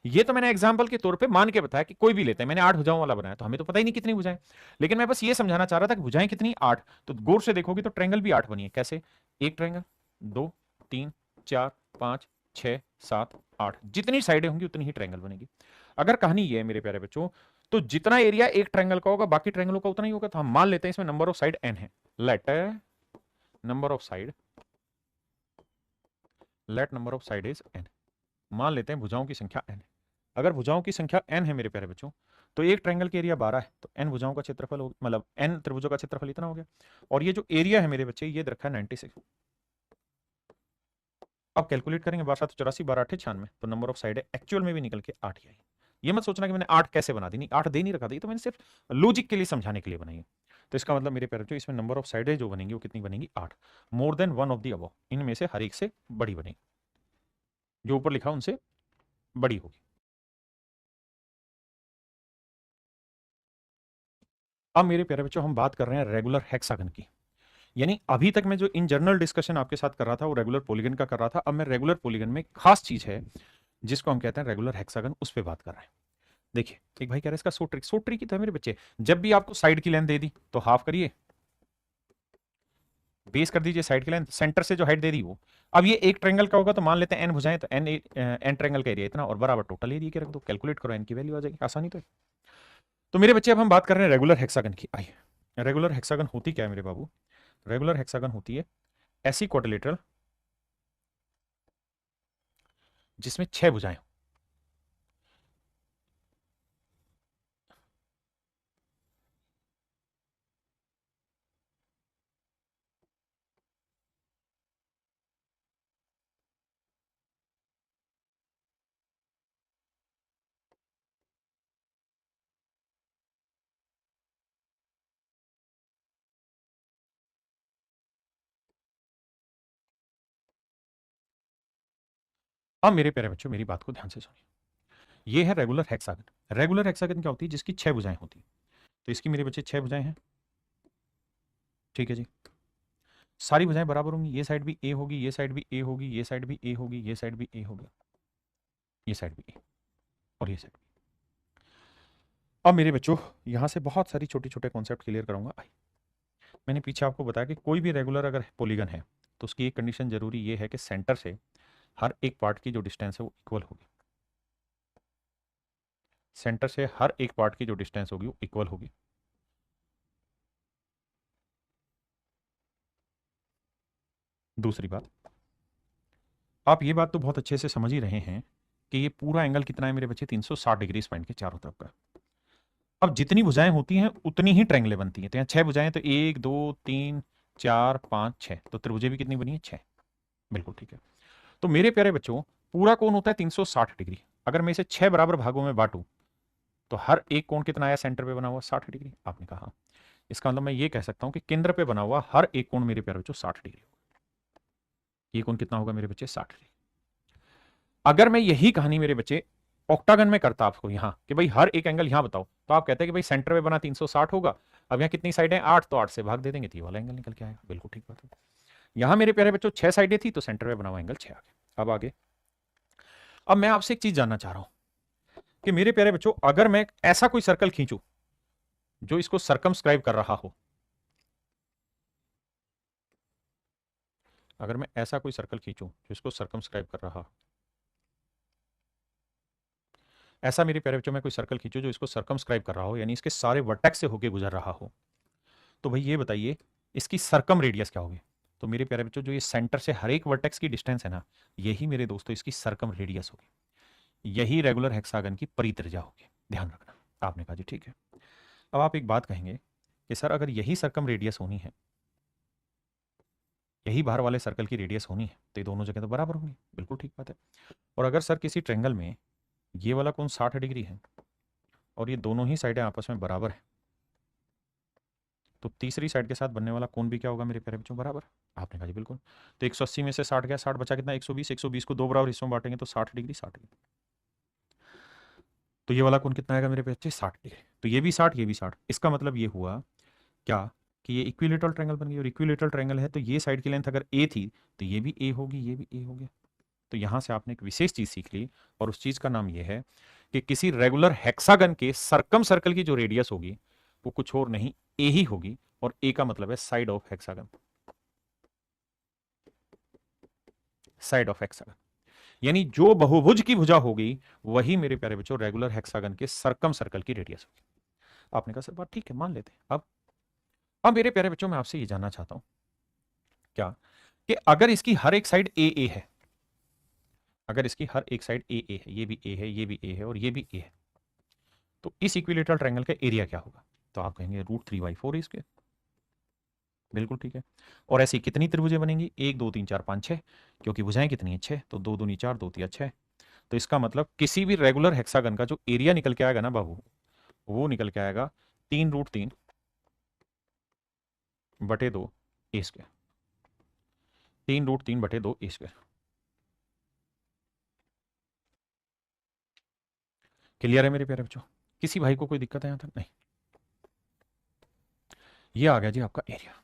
ये तो मैंने एग्जाम्पल के तौर पे मान के बताया कि कोई भी लेते हैं, मैंने 8 भुजाओं वाला बनाया, तो हमें तो पता ही नहीं कितनी भुजाएं, लेकिन मैं बस ये समझाना चाह रहा था कि भुजाएं कितनी 8। तो गौर से देखोगे तो ट्रायंगल भी 8 बनी है। कैसे? एक ट्रायंगल, 2, 3, 4, 5, 6, 7, 8, जितनी साइडें होंगी उतनी ही ट्रायंगल बनेगी। अगर कहानी ये है मेरे प्यारे बच्चों, तो जितना एरिया एक ट्रायंगल का होगा बाकी ट्रायंगलों का उतना ही होगा। तो हम मान लेते हैं इसमें नंबर ऑफ साइड n है। Let number of side let number of side is n। मान लेते हैं भुजाओं की संख्या n है। अगर भुजाओं की संख्या n है मेरे प्यारे बच्चों, तो एक ट्रायंगल का एरिया 12 है, तो n भुजाओं का क्षेत्रफल हो, मतलब n त्रिभुजों का क्षेत्रफल इतना हो गया। और ये जो एरिया है मेरे बच्चे ये रखा है 96। अब कैलकुलेट करेंगे 12 7 84 12 8 96, तो नंबर ऑफ साइड है एक्चुअल में भी निकल के 8 ही आई। ये मत सोचना कि मैंने 8 कैसे बना दी, नहीं 8 दे नहीं रखा था, ये तो मैंने सिर्फ लॉजिक के लिए समझाने के लिए बनाई है। तो इसका मतलब मेरे प्यारे बच्चों इसमें नंबर ऑफ साइडें जो बनेंगी वो कितनी बनेंगी? 8। More than one of the above, इनमें से हर एक से बड़ी बनेगी, जो ऊपर लिखा उनसे बड़ी होगी। अब मेरे प्यारे बच्चों हम बात कर रहे हैं रेगुलर हेक्सागन की। यानी अभी तक मैं जो इन जनरल डिस्कशन आपके साथ कर रहा था वो रेगुलर पॉलीगन का कर रहा था। अब मैं रेगुलर पॉलीगन में खास चीज है जिसको हम कहते हैं रेगुलर हेक्सागन, उस पर बात कर रहे हैं। देखिए एक भाई कह रहा है इसका सो ट्रिक की था मेरे बच्चे। जब भी आपको साइड की लेंथ दे दी तो हाफ करिए, बेस कर दीजिए साइड की लेंथ, सेंटर से जो हाइट दे दी वो। अब ये एक ट्रायंगल का होगा तो मान लेते हैं एन भुजाएं, तो एन ट्रायंगल का एरिया इतना, और बराबर टोटल एरिया के रख दो, कैलकुलेट करो एन की वैल्यू आ जाएगी, आसानी तो है। तो मेरे बच्चे अब हम बात कर रहे हैं रेगुलर हेक्सागन की। आइए, रेगुलर हेक्सागन होती क्या है मेरे बाबू? रेगुलर हेक्सागन होती है ऐसी क्वाड्रिलेटरल जिसमें 6 भुजाएं हो। अब मेरे प्यारे बच्चों मेरी बात को ध्यान से सुनिए, ये है रेगुलर हेक्सागन। रेगुलर हेक्सागन क्या होती है? जिसकी 6 भुजाएं होती है। तो इसकी मेरे बच्चे 6 भुजाएं हैं, ठीक है जी। सारी भुजाएं बराबर होंगी, ये साइड भी ए होगी, ये साइड भी ए होगी, ये साइड भी ए होगी, ये साइड भी ए होगी, ये साइड भी ए, और ये साइड भी। अब मेरे बच्चों यहां से बहुत सारी छोटे छोटे कॉन्सेप्ट क्लियर कराऊंगा। मैंने पीछे आपको बताया कि कोई भी रेगुलर अगर पॉलीगन है तो उसकी एक कंडीशन जरूरी ये है कि सेंटर से हर एक पार्ट की जो डिस्टेंस है वो इक्वल होगी। सेंटर से हर एक पार्ट की जो डिस्टेंस होगी वो इक्वल होगी। दूसरी बात, आप ये बात तो बहुत अच्छे से समझ ही रहे हैं कि ये पूरा एंगल कितना है मेरे बच्चे, 360 डिग्री इस पॉइंट के चारों तरफ का। अब जितनी भुजाएं होती हैं उतनी ही ट्रायंगलें बनती हैं। तो यहाँ 6 भुजाएं, तो 1 2 3 4 5 6, तो त्रिभुजें भी कितनी बनी है, 6। बिल्कुल ठीक है। तो मेरे प्यारे बच्चों, पूरा कोण होता है 360 डिग्री। अगर मैं इसे 6 बराबर भागों में बांटूं तो हर एक कोण कितना आया सेंटर पे बना हुआ, 60 डिग्री। आपने कहा इसका मतलब मैं ये कह सकता हूं कि केंद्र पे बना हुआ हर एक कोण मेरे प्यारे बच्चों 60 डिग्री होगा। ये कोण कितना होगा मेरे बच्चे, 60 डिग्री। अगर मैं यही कहानी मेरे बच्चे ऑक्टागन में करता आपको यहां कि भाई हर एक एंगल यहां बताओ, तो आप कहते हैं कि भाई सेंटर में बना 360 होगा। अब यहां कितनी साइड है, 8, तो 8 से भाग दे देंगे तो ये वाला एंगल निकल के आएगा। बिल्कुल ठीक बात है। यहां मेरे प्यारे बच्चों 6 साइडें थी, तो सेंटर में बना हुआ एंगल 6 आ गया। अब आगे, अब मैं आपसे एक चीज जानना चाह रहा हूं कि मेरे प्यारे बच्चों, अगर मैं ऐसा कोई सर्कल खींचूं जो इसको सर्कमस्क्राइब कर रहा हो, अगर मैं ऐसा कोई सर्कल खींचूं जो इसको सर्कमस्क्राइब कर रहा, ऐसा मेरे प्यारे बच्चों मैं कोई सर्कल खींचूं जो इसको सर्कमस्क्राइब कर रहा हो, यानी इसके सारे वर्टेक्स से होके गुजर रहा हो, तो भाई ये बताइए इसकी सर्कम रेडियस क्या होगी। तो मेरे प्यारे बच्चों, जो ये सेंटर से हर एक वर्टेक्स की डिस्टेंस है ना, यही मेरे दोस्तों इसकी सर्कम रेडियस होगी। यही रेगुलर हेक्सागन की परित्रिज्या होगी, ध्यान रखना। आपने कहा जी ठीक है। अब आप एक बात कहेंगे कि सर अगर यही सर्कम रेडियस होनी है, यही बाहर वाले सर्कल की रेडियस होनी है, तो ये दोनों जगह तो बराबर होंगी। बिल्कुल ठीक बात है। और अगर सर किसी ट्रेंगल में ये वाला कोण 60 डिग्री है और ये दोनों ही साइडें आपस में बराबर है, तो तीसरी साइड के साथ बनने वाला कोण भी क्या होगा मेरे प्यारे बच्चों, बराबर। आपने कहा जी बिल्कुल। तो 180 में से 60 गया, 60 बचा कितना, 120। 120 को दो बराबर हिस्सों में बांटेंगे तो 60 डिग्री, 60 डिग्री। तो ये वाला कोण कितना आएगा मेरे बच्चे, 60 डिग्री। तो ये भी 60, ये भी 60। इसका मतलब ये हुआ क्या कि ये इक्विलेटरल ट्रायंगल बन गई। और इक्विलेटरल ट्रायंगल है तो ये साइड की लेंथ अगर ए थी तो ये भी ए होगी, ये भी ए हो गया। तो यहां से आपने एक विशेष चीज सीख ली, और उस चीज का नाम यह है कि किसी रेगुलर हेक्सागन के सर्कम सर्कल की जो रेडियस होगी वो कुछ और नहीं, ए ही होगी। और ए का मतलब है side of hexagon, side of hexagon. यानी जो बहुभुज की भुजा होगी वही मेरे प्यारे बच्चों रेगुलर हेक्सागन के सर्कम सर्कल की रेडियस होगी। आपने कहा सर बात ठीक है, मान लेते हैं। अब मेरे प्यारे बच्चों मैं आपसे ये जानना चाहता हूं क्या, कि अगर इसकी हर एक साइड ए ए है, अगर इसकी हर एक साइड ए ए है, ये भी ए है, ये भी ए है और ये भी ए है, तो इस इक्विलेटरल ट्रायंगल का एरिया क्या होगा। तो आप कहेंगे √3/4 इसके। बिल्कुल ठीक है। और ऐसी कितनी त्रिभुजें बनेंगी, 1 2 3 4 5 6, क्योंकि भुजाएं कितनी है, 6, तो 2 दूनी 4, 2 तिया 6। तो इसका मतलब किसी भी रेगुलर हेक्सागन का जो एरिया निकल के आएगा ना बाबू, वो निकल के आएगा 3√3/2 A²। 3√3/2 A²। क्लियर है मेरे प्यारे बच्चों, किसी भाई को कोई दिक्कत है यहां तक, नहीं। ये आ गया जी आपका एरिया।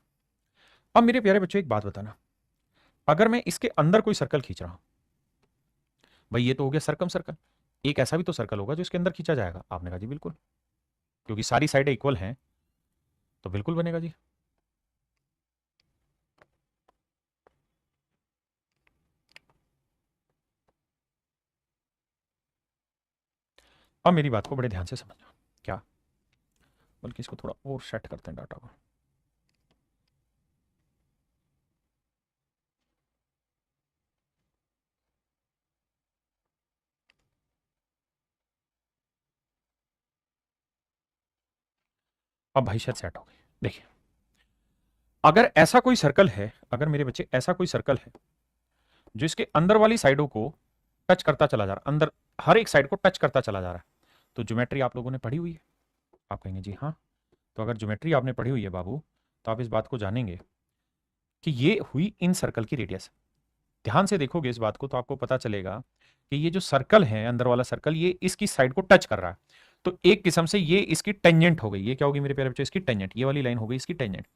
अब मेरे प्यारे बच्चों एक बात बताना, अगर मैं इसके अंदर कोई सर्कल खींच रहा हूं, भाई ये तो हो गया सर्कम सर्कल, एक ऐसा भी तो सर्कल होगा जो इसके अंदर खींचा जाएगा। आपने कहा जी बिल्कुल, क्योंकि सारी साइडें इक्वल हैं तो बिल्कुल बनेगा जी। अब मेरी बात को बड़े ध्यान से समझना, क्या, बल्कि इसको थोड़ा और सेट करते हैं डाटा को। अब भाई शायद सेट हो गई। देखिए, अगर ऐसा कोई सर्कल है, अगर मेरे बच्चे ऐसा कोई सर्कल है जो इसके अंदर वाली साइडों को टच करता चला जा रहा है, अंदर हर एक साइड को टच करता चला जा रहा है, तो ज्योमेट्री आप लोगों ने पढ़ी हुई है। आप कहेंगे जी हाँ। तो अगर ज्योमेट्री आपने पढ़ी हुई है बाबू, तो आप इस बात को जानेंगे कि ये हुई इन सर्कल की रेडियस। ध्यान से देखोगे इस बात को तो आपको पता चलेगा कि ये जो सर्कल है, अंदर वाला सर्कल, ये इसकी साइड को टच कर रहा है। तो एक किस्म से ये इसकी टेंजेंट हो गई। ये क्या होगी मेरे प्यारे बच्चों, इसकी टेंजेंट। ये वाली लाइन हो गई इसकी टेंजेंट,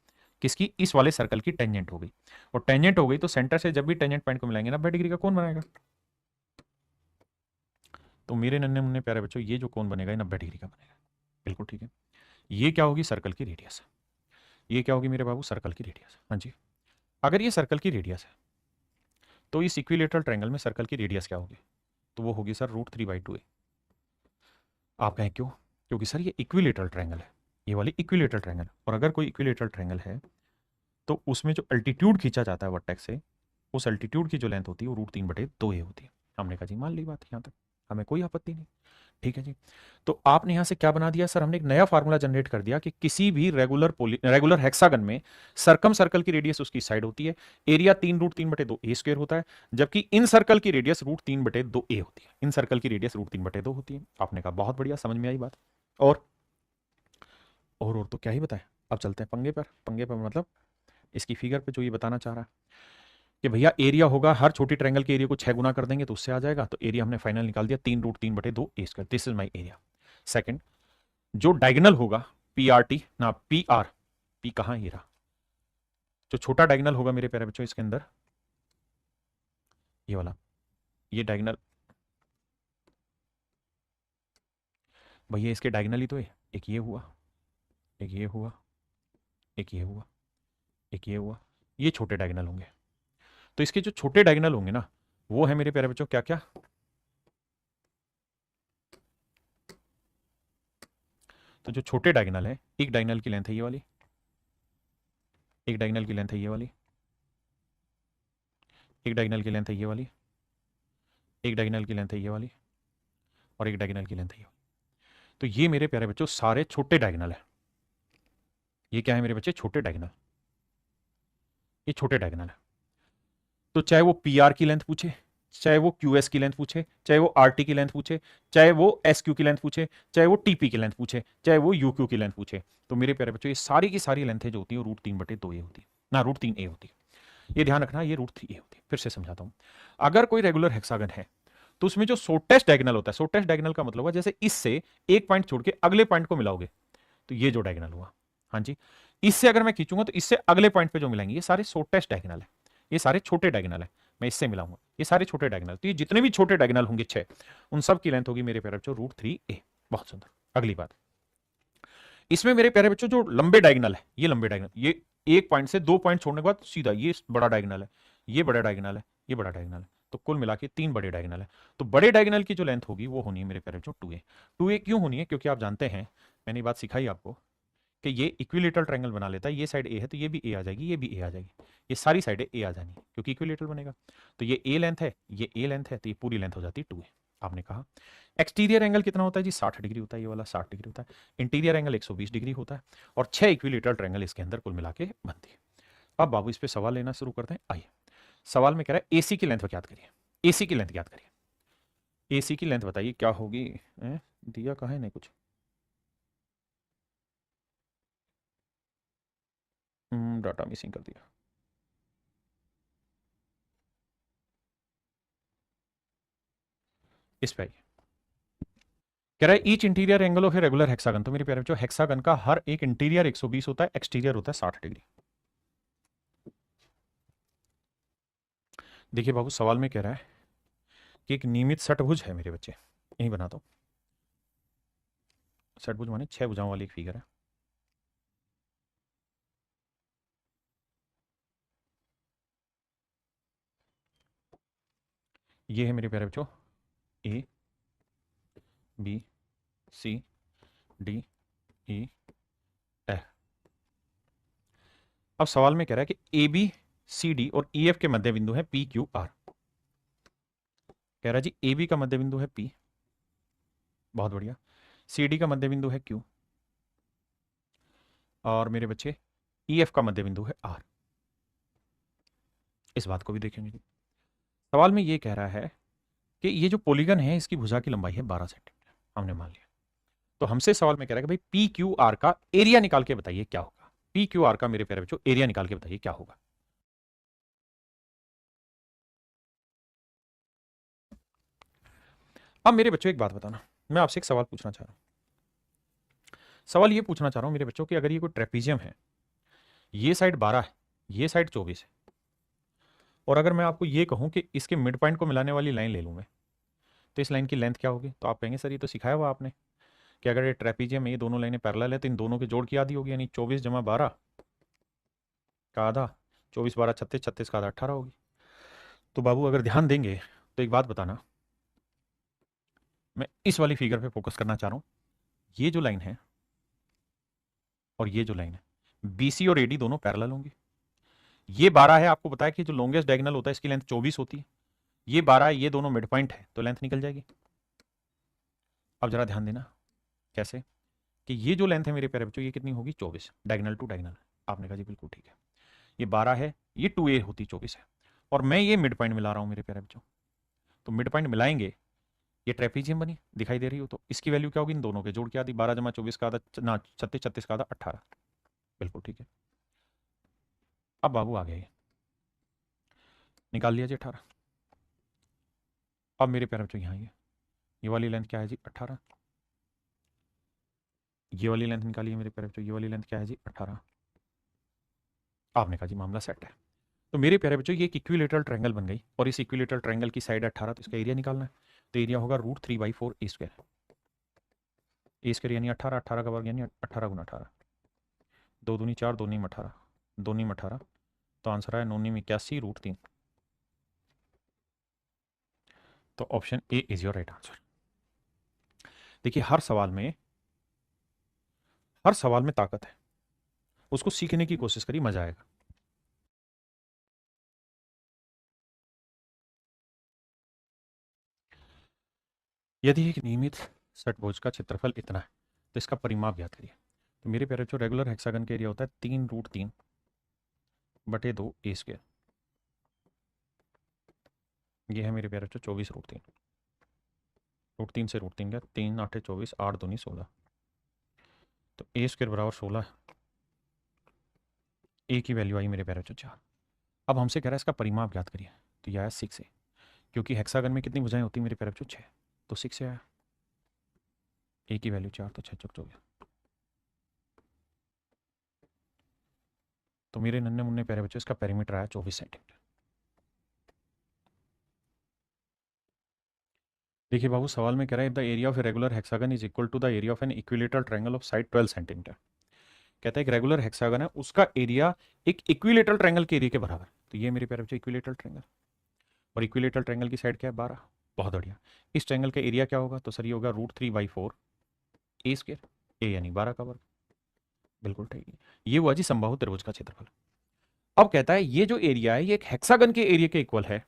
किसकी, इस वाले सर्कल की टेंजेंट हो गई। और टेंजेंट हो गई तो सेंटर से जब भी टेंजेंट पॉइंट को मिलाएंगे 90 डिग्री का कोण बनाएगा। तो मेरे नन्हे मुन्ने प्यारे बच्चों, ये जो कोण बनेगा ये 90 डिग्री का बनेगा। बिल्कुल ठीक है। ये क्या होगी, सर्कल की रेडियस। ये क्या होगी मेरे बाबू, सर्कल की रेडियस। हाँ जी। अगर ये सर्कल की रेडियस है तो इस इक्विलेटरल ट्रायंगल में सर्कल की रेडियस क्या होगी, तो वो होगी सर √3/2A। आप कहें क्यों, क्योंकि सर ये इक्विलेटरल ट्रायंगल है, ये वाली इक्विलेटरल ट्रायंगल। और अगर कोई इक्विलेटरल ट्रायंगल है तो उसमें जो अल्टीट्यूड खींचा जाता है वर्टेक्स से, उस अल्टीट्यूड की जो लेंथ होती है वो √3/2a होती है। हमने कहा जी मान ली बात, यहाँ तक हमें कोई आपत्ति नहीं। ठीक है जी। तो आपने यहां से क्या बना दिया सर, हमने एक नया फार्मूला जनरेट कर दिया कि किसी भी रेगुलर हेक्सागन में सर्कम सर्कल की रेडियस उसकी साइड होती है, एरिया 3√3/2a² होता है, जबकि इन सर्कल की रेडियस √3/2a होती है। इन सर्कल की रेडियस √3/2 होती है। आपने कहा बहुत बढ़िया, समझ में आई बात। और तो क्या ही बताएं। अब चलते हैं पंगे पर मतलब इसकी फिगर पे जो ये बताना चाह रहा है कि भैया एरिया होगा, हर छोटी ट्रायंगल के एरिया को 6 गुना कर देंगे तो उससे आ जाएगा। तो एरिया हमने फाइनल निकाल दिया 3√3/2a²। This is my area. Second, जो डायगोनल होगा PRT ना PR, पी कहां, ये रहा। जो छोटा डायगोनल होगा मेरे प्यारे बच्चों इसके अंदर, ये वाला, ये डायगोनल भैया इसके डायगोनल ही तो है। एक ये हुआ, एक ये हुआ, एक ये हुआ, एक ये हुआ, ये छोटे डायगोनल होंगे। तो इसके जो छोटे डायगोनल होंगे ना, वो है मेरे प्यारे बच्चों क्या क्या। तो जो छोटे डायगोनल है, एक डायगोनल की लेंथ है ये वाली, एक डायगोनल की लेंथ है ये वाली, एक डायगोनल की लेंथ है ये वाली, एक डायगोनल की लेंथ है ये वाली, और एक डायगोनल की लेंथ है ये वाली। तो ये मेरे प्यारे बच्चों सारे छोटे डायगोनल है। ये क्या है मेरे बच्चे, छोटे डायगोनल। ये छोटे डायगोनल है। तो चाहे वो PR की लेंथ पूछे, चाहे वो QS की लेंथ पूछे, चाहे वो RT की लेंथ पूछे, चाहे वो SQ की लेंथ पूछे, चाहे वो TP की लेंथ पूछे, चाहे वो UQ की लेंथ पूछे, तो मेरे प्यारे बच्चों ये सारी की सारी लेंथें जो होती है √3/2a होती है ना, √3a होती है। ये ध्यान रखना, ये √3a होती है। फिर से समझाता हूं। अगर कोई रेगुलर हेक्सागन है तो उसमें जो शॉर्टेस्ट डायगोनल होता है, शॉर्टेस्ट डायगोनल का मतलब है जैसे इससे एक पॉइंट छोड़ के अगले पॉइंट को मिलाओगे तो ये जो डायगोनल हुआ, हाँ जी, इससे अगर मैं खींचूंगा तो इससे अगले पॉइंट पे जो मिलेंगे ये सारे शॉर्टेस्ट डायगोनल है, ये सारे छोटे डायगोनल है। मैं इससे मिलाऊंगा, ये सारे छोटे डायगोनल। तो ये जितने भी छोटे डायगोनल होंगे 6, उन सब की लेंथ होगी मेरे प्यारे बच्चों √3a। बहुत सुंदर। अगली बात, इसमें मेरे प्यारे बच्चों जो लंबे डायगोनल है, ये लंबे डायगोनल, ये एक पॉइंट से 2 पॉइंट छोड़ने के बाद सीधा ये बड़ा डायगोनल है, ये बड़ा डायगोनल है, ये बड़ा डायगोनल है। तो कुल मिला के 3 बड़े डायगोनल है। तो बड़े डायगोनल की जो लेंथ होगी वो होनी है मेरे प्यारे बच्चों 2a। 2a क्यों होनी है, क्योंकि आप जानते हैं, मैंने ये बात सिखाई आपको कि ये इक्विलेटरल ट्रायंगल बना लेता है। ये साइड ए है तो ये भी ए आ जाएगी, ये भी ए आ जाएगी, ये सारी साइडें ए आ जानी क्योंकि इक्विलेटरल बनेगा। तो ये ए लेंथ है, ये ए लेंथ है, तो ये पूरी लेंथ हो जाती है 2a। आपने कहा एक्सटीरियर एंगल कितना होता है जी, 60 डिग्री होता है, ये वाला 60 डिग्री होता है। इंटीरियर एंगल 120 डिग्री होता है, और 6 इक्विलेटरल ट्रायंगल इसके अंदर कुल मिला के बनती है। अब बाबू इस पे सवाल लेना शुरू करते हैं। आइए, सवाल में कह रहा है एसी की लेंथ ज्ञात करिए। एसी की लेंथ ज्ञात करिए। एसी की लेंथ बताइए क्या होगी। दिया कहा है नहीं कुछ। डाटा मिसिंग कर दिया। इस पे आइए, कह रहा है each interior angle of a regular hexagon. तो मेरे प्यारे बच्चों हेक्सागन का हर एक इंटीरियर 120 होता है, एक्सटीरियर होता है 60 डिग्री। देखिए बाबू सवाल में कह रहा है कि एक नियमित षटभुज है मेरे बच्चे, यही बनाता हूं। षटभुज माने 6 भुजाओं वाली एक फिगर है। ये है मेरे प्यारे बच्चों ABCDE F। अब सवाल में कह रहा है कि ABCD और EF के मध्य बिंदु है PQR। कह रहा है जी AB का मध्य बिंदु है P, बहुत बढ़िया। CD का मध्य बिंदु है Q, और मेरे बच्चे EF का मध्य बिंदु है R। इस बात को भी देखेंगे। सवाल में ये कह रहा है कि ये जो पॉलीगन है इसकी भुजा की लंबाई है 12 सेंटीमीटर, हमने मान लिया। तो हमसे सवाल में कह रहा है कि भाई PQR का एरिया निकाल के बताइए क्या होगा। PQR का मेरे प्यारे बच्चों एरिया निकाल के बताइए क्या होगा। अब मेरे बच्चों एक बात बताना, मैं आपसे एक सवाल पूछना चाह रहा हूं। सवाल ये पूछना चाह रहा हूं मेरे बच्चों कि अगर ये कोई ट्रेपीजियम है, ये साइड 12 है, ये साइड 24 है, और अगर मैं आपको ये कहूं कि इसके मिड पॉइंट को मिलाने वाली लाइन ले लूं मैं, तो इस लाइन की लेंथ क्या होगी। तो आप कहेंगे सर ये तो सिखाया हुआ आपने कि अगर ये ट्रेपीजियम में ये दोनों लाइनें पैरेलल है तो इन दोनों के जोड़ की आधी होगी, यानी 24 जमा 12 का आधा, 24 12 36, 36 का आधा 18 होगी। तो बाबू अगर ध्यान देंगे तो एक बात बताना, मैं इस वाली फिगर पे फोकस करना चाह रहा हूं। ये जो लाइन है और ये जो लाइन है, BC और AD दोनों पैरेलल होंगी। ये 12 है, आपको पता है कि जो लॉन्गेस्ट डायगोनल होता है इसकी लेंथ 24 होती है, ये 12 है, ये दोनों मिड पॉइंट है, तो लेंथ निकल जाएगी। अब जरा ध्यान देना कैसे, कि ये जो लेंथ है मेरे प्यारे बच्चों ये कितनी होगी, 24, डायगोनल टू डायगोनल। आपने कहा जी बिल्कुल ठीक है, ये 12 है, ये 2a होती 24 है, और मैं ये मिड पॉइंट मिला रहा हूं मेरे प्यारे बच्चों, तो मिड पॉइंट मिलाएंगे, ये ट्रेपीजियम बनी दिखाई दे रही हो, तो इसकी वैल्यू क्या होगी, इन दोनों के जोड़ के आती, 12 जमा 24 का आधा ना 36, 36 का आधा 18, बिल्कुल ठीक है। अब बाबू आ गया, ये निकाल लिया जी 18। अब मेरे प्यारे बच्चों यहाँ ये वाली लेंथ क्या है जी 18, ये वाली लेंथ निकालिए मेरे प्यारे बच्चों, ये वाली लेंथ क्या है जी 18। आपने कहा जी मामला सेट है। तो मेरे प्यारे बच्चों ये एक इक्विलेटरल ट्रायंगल बन गई, और इस इक्विलेटरल ट्रायंगल की साइड 18, तो इसका एरिया निकालना है, तो एरिया होगा √3/4 ए स्क्वायर। ए स्क्वायर यानी 18, 18 का वर्ग यानी 18 गुना 18, 2 दूनी 4, 2 नीम 18, 2 नीम 18, तो आंसर है 9 नीम 81 √3। तो option A is your right answer. देखिए हर सवाल में ताकत है, उसको सीखने की कोशिश करिए, मजा आएगा। यदि एक नियमित षटभुज का क्षेत्रफल इतना है तो इसका परिमाप ज्ञात करिए। तो मेरे प्यारे बच्चों रेगुलर हेक्सागन का एरिया होता है 3√3/2 ए स्क्वायर, ये है मेरे प्यारे बच्चों 24√3, √3 से √3 गया, 3 8 24, 8 दूनी 16, तो ए स्क्वायर बराबर 16, ए की वैल्यू आई मेरे प्यारे बच्चों 4। अब हमसे कह रहा है इसका परिमाप ज्ञात करिए, तो यह आया 6 है, क्योंकि हेक्सागन में कितनी भुजाएं होती है मेरे प्यारे बच्चों 6, तो 6 से आया, ए की वैल्यू 4, तो 6 चौक 24। तो मेरे नन्हे मुन्ने प्यारे बच्चों इसका पेरीमीटर आया 24 सेंटीमीटर। देखिए बाबू सवाल में कह रहा है the area of a regular hexagon is equal to the area of an equilateral triangle of side 12 centimetre. कहता है एक रेगुलर हेक्सागन है, उसका एरिया एक इक्विलेटरल ट्रायंगल के एरिया के बराबर, तो ये मेरे प्यारे बच्चों इक्विलेटरल ट्रायंगल, और इक्विलेटरल ट्रायंगल की साइड क्या है 12, बहुत बढ़िया। इस ट्रायंगल का एरिया क्या होगा, तो सर ये होगा √3/4 ए स्क्वायर, ए यानी 12 का वर्ग, बिल्कुल ठीक है। ये हुआ जी समबाहु त्रिभुज का क्षेत्रफल। अब कहता है ये जो एरिया है ये एक हेक्सागन के एरिया के इक्वल है,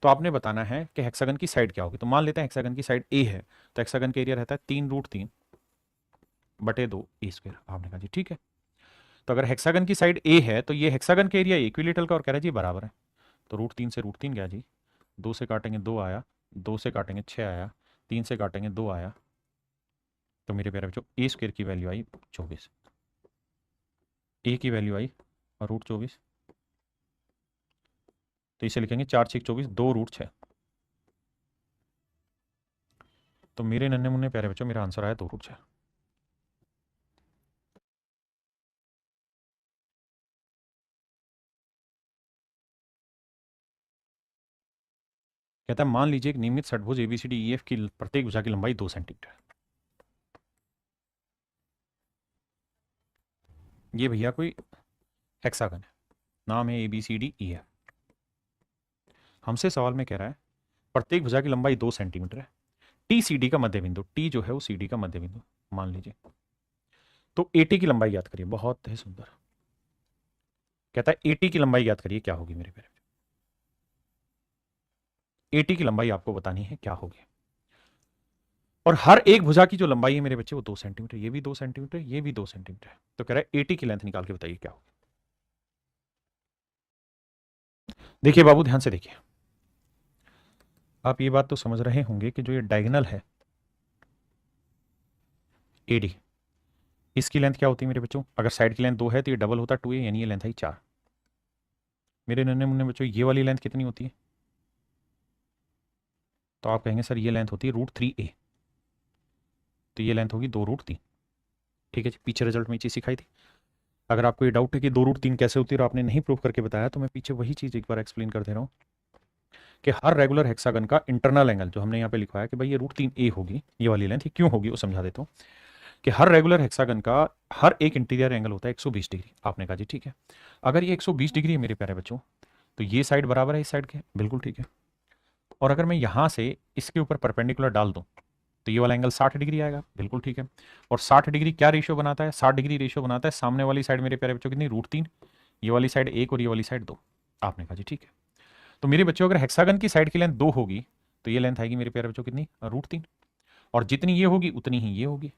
तो आपने बताना है कि हेक्सागन की साइड क्या होगी। तो मान लेते हैं हेक्सागन की साइड ए है, तो हेक्सागन का एरिया रहता है 3√3/2 ए स्क्वायर। आपने कहा जी ठीक है, तो अगर हेक्सागन की साइड ए है तो ये हेक्सागन का एरिया इक्विलेटरल का, और कह रहा है जी बराबर है, तो √3 से √3 गया जी, 2 से काटेंगे 2 आया, 2 से काटेंगे 6 आया, 3 से काटेंगे 2 आया, तो मेरे प्यारे बच्चों ए स्क्वायर की वैल्यू आई 24, ए की वैल्यू आई √24, तो इसे लिखेंगे 4 6 24, 2√6। तो मेरे नन्हे मुन्ने प्यारे बच्चों मेरा आंसर आया 2√6। कहता है मान लीजिए एक नियमित षटभुज एबीसीडी ईएफ की प्रत्येक भुजा की लंबाई 2 सेंटीमीटर। ये भैया कोई हेक्सागन है, नाम है ABCDEF। हमसे सवाल में कह रहा है प्रत्येक भुजा की लंबाई 2 सेंटीमीटर है, टी सी डी का मध्य बिंदु, टी जो है वो सी डी का मध्य बिंदु मान लीजिए, तो एटी की लंबाई याद करिए, बहुत ही सुंदर। कहता है एटी की लंबाई याद करिए क्या होगी मेरे प्यारे, एटी की लंबाई आपको बतानी है क्या होगी, और हर एक भुजा की जो लंबाई है मेरे बच्चे वो 2 सेंटीमीटर, ये भी 2 सेंटीमीटर, ये भी 2 सेंटीमीटर, तो कह रहा है एटी की लेंथ निकाल के बताइए क्या होगी। देखिए बाबू ध्यान से देखिए, आप ये बात तो समझ रहे होंगे कि जो ये डायगोनल है एडी, इसकी लेंथ क्या होती है मेरे बच्चों, अगर साइड की लेंथ 2 है तो ये डबल होता है 2a, यानी ये लेंथ है 4। मेरे नन्हे मुन्ने बच्चों ये वाली लेंथ कितनी होती है, तो आप कहेंगे सर ये लेंथ होती है √3a, तो ये लेंथ होगी 2√3। ठीक है जी, पीछे रिजल्ट में ये चीज़ सिखाई थी। अगर आपको ये डाउट है कि 2√3 कैसे होती है और आपने नहीं प्रूव करके बताया, तो मैं पीछे वही चीज़ एक बार एक्सप्लेन कर दे रहा हूँ कि हर रेगुलर हेक्सागन का इंटरनल एंगल जो हमने यहाँ पे लिखवाया कि भाई ये √3a होगी, ये वाली लेंथ, ये क्यों होगी वो समझा देता हूँ, कि हर रेगुलर हेक्सागन का हर एक इंटीरियर एंगल होता है 120 डिग्री। आपने कहा जी ठीक है, अगर ये 120 डिग्री है मेरे प्यारे बच्चों, तो ये साइड बराबर है इस साइड के, बिल्कुल ठीक है, और अगर मैं यहाँ से इसके ऊपर परपेंडिकुलर डाल दूँ तो ये वाला एंगल 60 डिग्री आएगा, बिल्कुल ठीक है, और 60 डिग्री क्या रेशियो बनाता है, 60 डिग्री रेशियो बनाता है सामने वाली साइड मेरे प्यारे बच्चों कितनी, √3, ये वाली साइड 1 और ये वाली साइड 2। आपने कहा जी ठीक है। तो मेरे बच्चों अगर हेक्सागन की साइड की लेंथ 2 होगी तो ये लेंथ आएगी मेरे प्यारे बच्चों कितनी, √3। और जितनी ये होगी उतनी ही ये होगी,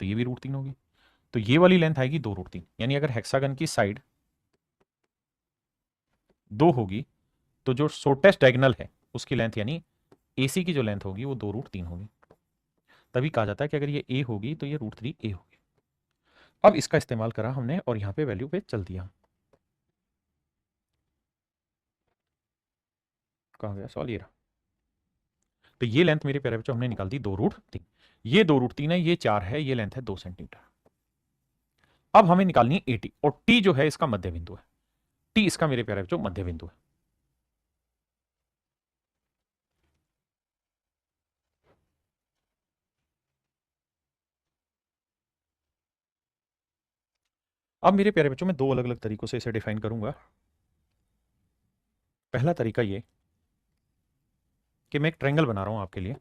तो ये भी √3 होगी। तो ये वाली लेंथ आएगी 2 √3। यानी अगर हेक्सागन की साइड 2 होगी तो जो शॉर्टेस्ट डायगोनल है उसकी लेंथ यानी AC की जो लेंथ होगी वो 2 √3 होगी। तभी कहा जाता है कि अगर ये A होगी तो ये √3A होगी। अब इसका इस्तेमाल करा हमने और यहां पे वैल्यू पे चल दिया। कहाँ गया सवाल, ये रहा। तो ये लेंथ मेरे प्यारे बच्चों हमने निकाल दी 2 √3। ये 2 √3 है, ये 4 है, ये लेंथ है 2 सेंटीमीटर। अब हमें निकालनी है AT और T जो है इसका मध्य बिंदु है। T इसका मेरे प्यारे बच्चों मध्य बिंदु है। अब मेरे प्यारे बच्चों मैं दो अलग अलग तरीकों से इसे डिफाइन करूंगा। पहला तरीका ये कि मैं एक ट्रायंगल बना रहा हूं आपके लिए,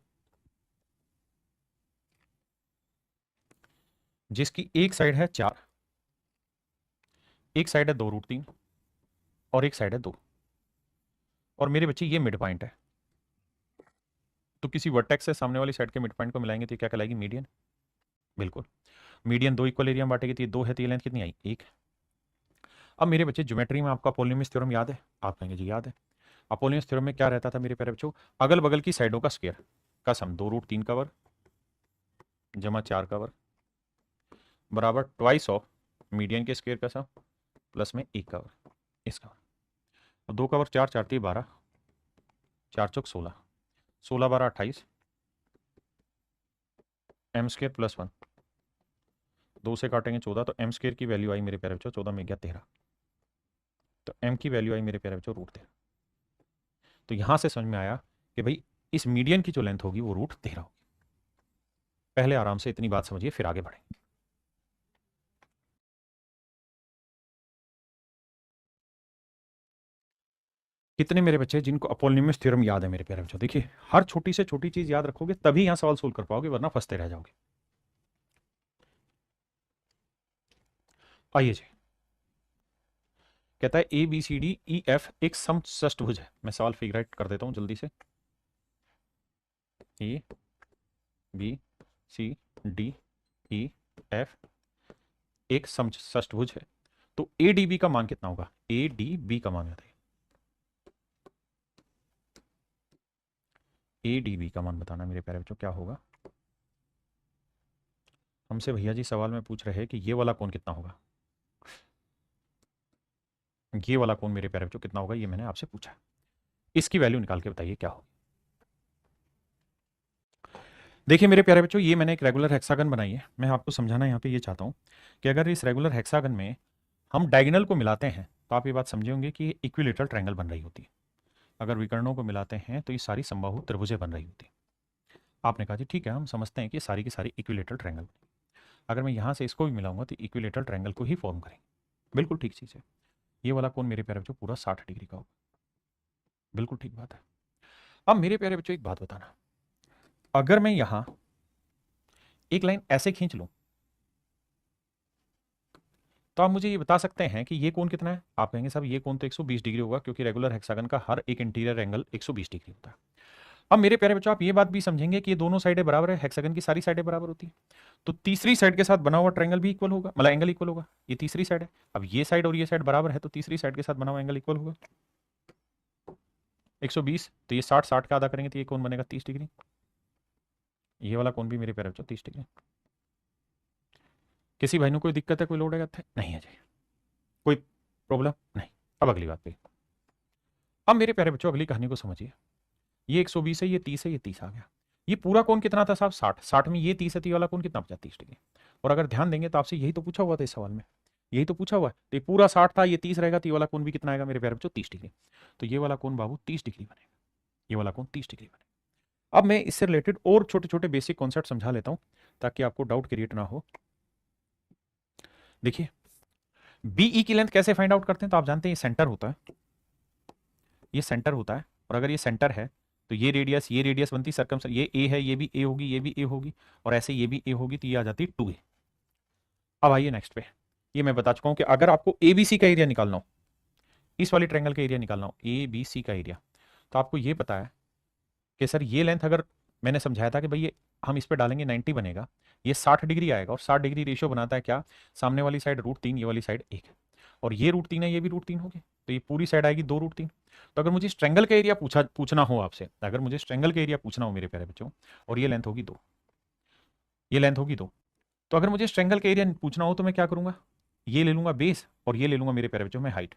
जिसकी एक साइड है 4, एक साइड है 2 √3 और एक साइड है 2। और मेरे बच्चे ये मिड पॉइंट है, तो किसी वर्टेक्स से सामने वाली साइड के मिड पॉइंट को मिलाएंगे तो ये क्या कहलाएगी, मीडियन। बिल्कुल, मीडियन 2 इक्वल एरिया में बांटेगी तो ये 2 है, तो ये लेंथ कितनी आई, 1। अब मेरे बच्चे ज्योमेट्री में आपका अपोलोनियस थ्योरम याद है, आप कहेंगे जी याद है। अपोलोनियस थ्योरम में क्या रहता था मेरे प्यारे बच्चों, अगल बगल की साइडों का स्क्वायर का सम 2 √3 का वर्ग जमा 4 का वर्ग बराबर ट्वाइस ऑफ मीडियन के स्क्वायर का सम प्लस में 1 का वर्ग, इसका और 2 का वर्ग 4, 4 3 12, 4 चौक 16, 16 12 28, m² प्लस 1, 2 से काटेंगे 14, तो m² की वैल्यू आई मेरे प्यारे बच्चों 14 में गया 13, तो m की वैल्यू आई मेरे प्यारे बच्चों √13। तो यहां से समझ में आया कि भाई इस मीडियन की जो लेंथ होगी वो √13 होगी। पहले आराम से इतनी बात समझिए फिर आगे बढ़े। कितने मेरे बच्चे जिनको अपोलोनियस थ्योरम याद है मेरे प्यारे बच्चों, देखिए हर छोटी से छोटी चीज याद रखोगे तभी यहां सवाल सोल्व कर पाओगे, वरना फंसते रह जाओगे। आइए जी, कहता है ABCDEF एक समचतुर्भुज है। मैं सवाल फिगर आउट कर देता हूं जल्दी से। ABCDEF एक समचतुर्भुज है, तो ADB का मान कितना होगा, ADB का मान बताइए, ADB का मान बताना मेरे प्यारे बच्चों क्या होगा। हमसे भैया जी सवाल में पूछ रहे हैं कि ये वाला कोण कितना होगा, ये वाला कोण मेरे प्यारे बच्चों कितना होगा, ये मैंने आपसे पूछा। इसकी वैल्यू निकाल के बताइए क्या होगी। देखिए मेरे प्यारे बच्चों ये मैंने एक रेगुलर हेक्सागन बनाई है। मैं आपको समझाना यहाँ पे ये चाहता हूँ कि अगर इस रेगुलर हेक्सागन में हम डायगोनल को मिलाते हैं तो आप ये बात समझे होंगे कि इक्विलेटरल ट्रायंगल बन रही होती है। अगर विकर्णों को मिलाते हैं तो ये सारी समबाहु त्रिभुजें बन रही होती है। आपने कहा जी ठीक है, हम समझते हैं कि सारी की सारी इक्विलेटरल ट्रायंगल। अगर मैं यहाँ से इसको भी मिलाऊंगा तो इक्विलेटरल ट्रायंगल को ही फॉर्म करेंगे। बिल्कुल ठीक चीज़ है। ये वाला कोण मेरे प्यारे बच्चों पूरा 60 डिग्री का होगा। बिल्कुल ठीक बात है। अब मेरे प्यारे बच्चों एक बात बताना, अगर मैं यहाँ एक लाइन ऐसे खींच लूं तो आप मुझे ये बता सकते हैं कि ये कोण कितना है। आप कहेंगे साहब ये कोण तो 120 डिग्री होगा, क्योंकि रेगुलर हेक्सागन का हर एक इंटीरियर एंगल 120 डिग्री होता है। अब मेरे प्यारे बच्चों आप ये बात भी समझेंगे कि ये दोनों साइडें बराबर है, हेक्सागन की सारी साइडें बराबर होती है, तो तीसरी साइड के साथ बना हुआ ट्रायंगल भी इक्वल होगा, मतलब एंगल इक्वल होगा। ये तीसरी साइड है, अब ये साइड और ये साइड बराबर है तो तीसरी साइड के साथ बना हुआ एंगल इक्वल होगा 120। तो ये 60 60 का आधा करेंगे तो ये कोण बनेगा 30 डिग्री। ये वाला कोण भी मेरे प्यारे बच्चों 30 डिग्री। किसी भाई ने कोई दिक्कत है, कोई लोड है, नहीं है जी, कोई प्रॉब्लम नहीं। अब अगली बात पे, अब मेरे प्यारे बच्चों अगली कहानी को समझिए। ये 120 है, ये 30 है, ये 30 आ गया। ये पूरा कोण कितना था साहब, 60। 60 में ये 30 है तो ये वाला कोण कितना बचा, 30 डिग्री। और अगर ध्यान देंगे तो आपसे यही तो पूछा हुआ था इस सवाल में, यही तो पूछा हुआ है। तो ये पूरा 60 था, ये 30 रहेगा तो ये वाला कोण भी कितना आएगा मेरे प्यारे बच्चों, 30 डिग्री। तो ये वाला कोण बाबू 30 डिग्री बनेगा, ये वाला कोण 30 डिग्री बनेगा। अब मैं इससे रिलेटेड और छोटे छोटे बेसिक कॉन्सेप्ट समझा लेता हूं ताकि आपको डाउट क्रिएट ना हो। देखिए बीई की लेंथ कैसे फाइंड आउट करते हैं, तो आप जानते हैं ये सेंटर होता है, ये सेंटर होता है। और अगर ये सेंटर है तो ये रेडियस बनती सर्कम, ये ए है, ये भी ए होगी, ये भी ए होगी, और ऐसे ये भी ए होगी, तो ये आ जाती है 2a। अब आइए नेक्स्ट पे, ये मैं बता चुका हूं कि अगर आपको एबीसी का एरिया निकालना हो, इस वाली ट्रायंगल का एरिया निकालना हो, एबीसी का एरिया, तो आपको ये पता है कि सर ये लेंथ, अगर मैंने समझाया था कि भाई ये हम इस पे डालेंगे 90 बनेगा, ये 60 डिग्री आएगा, और 60 डिग्री रेशियो बनाता है क्या, सामने वाली साइड √3, ये वाली साइड 1, और ये √3 है, ये भी √3 होगी, तो ये पूरी साइड आएगी 2 √3। तो अगर मुझे इस ट्रायंगल का एरिया पूछना हो आपसे, अगर मुझे इस ट्रायंगल का एरिया पूछना हो मेरे प्यारे बच्चों, और ये लेंथ होगी 2, ये लेंथ होगी 2, तो अगर मुझे इस ट्रायंगल का एरिया पूछना हो तो मैं क्या करूंगा, ये ले लूंगा बेस, और ये ले लूंगा मेरे प्यारे बच्चों मैं हाइट,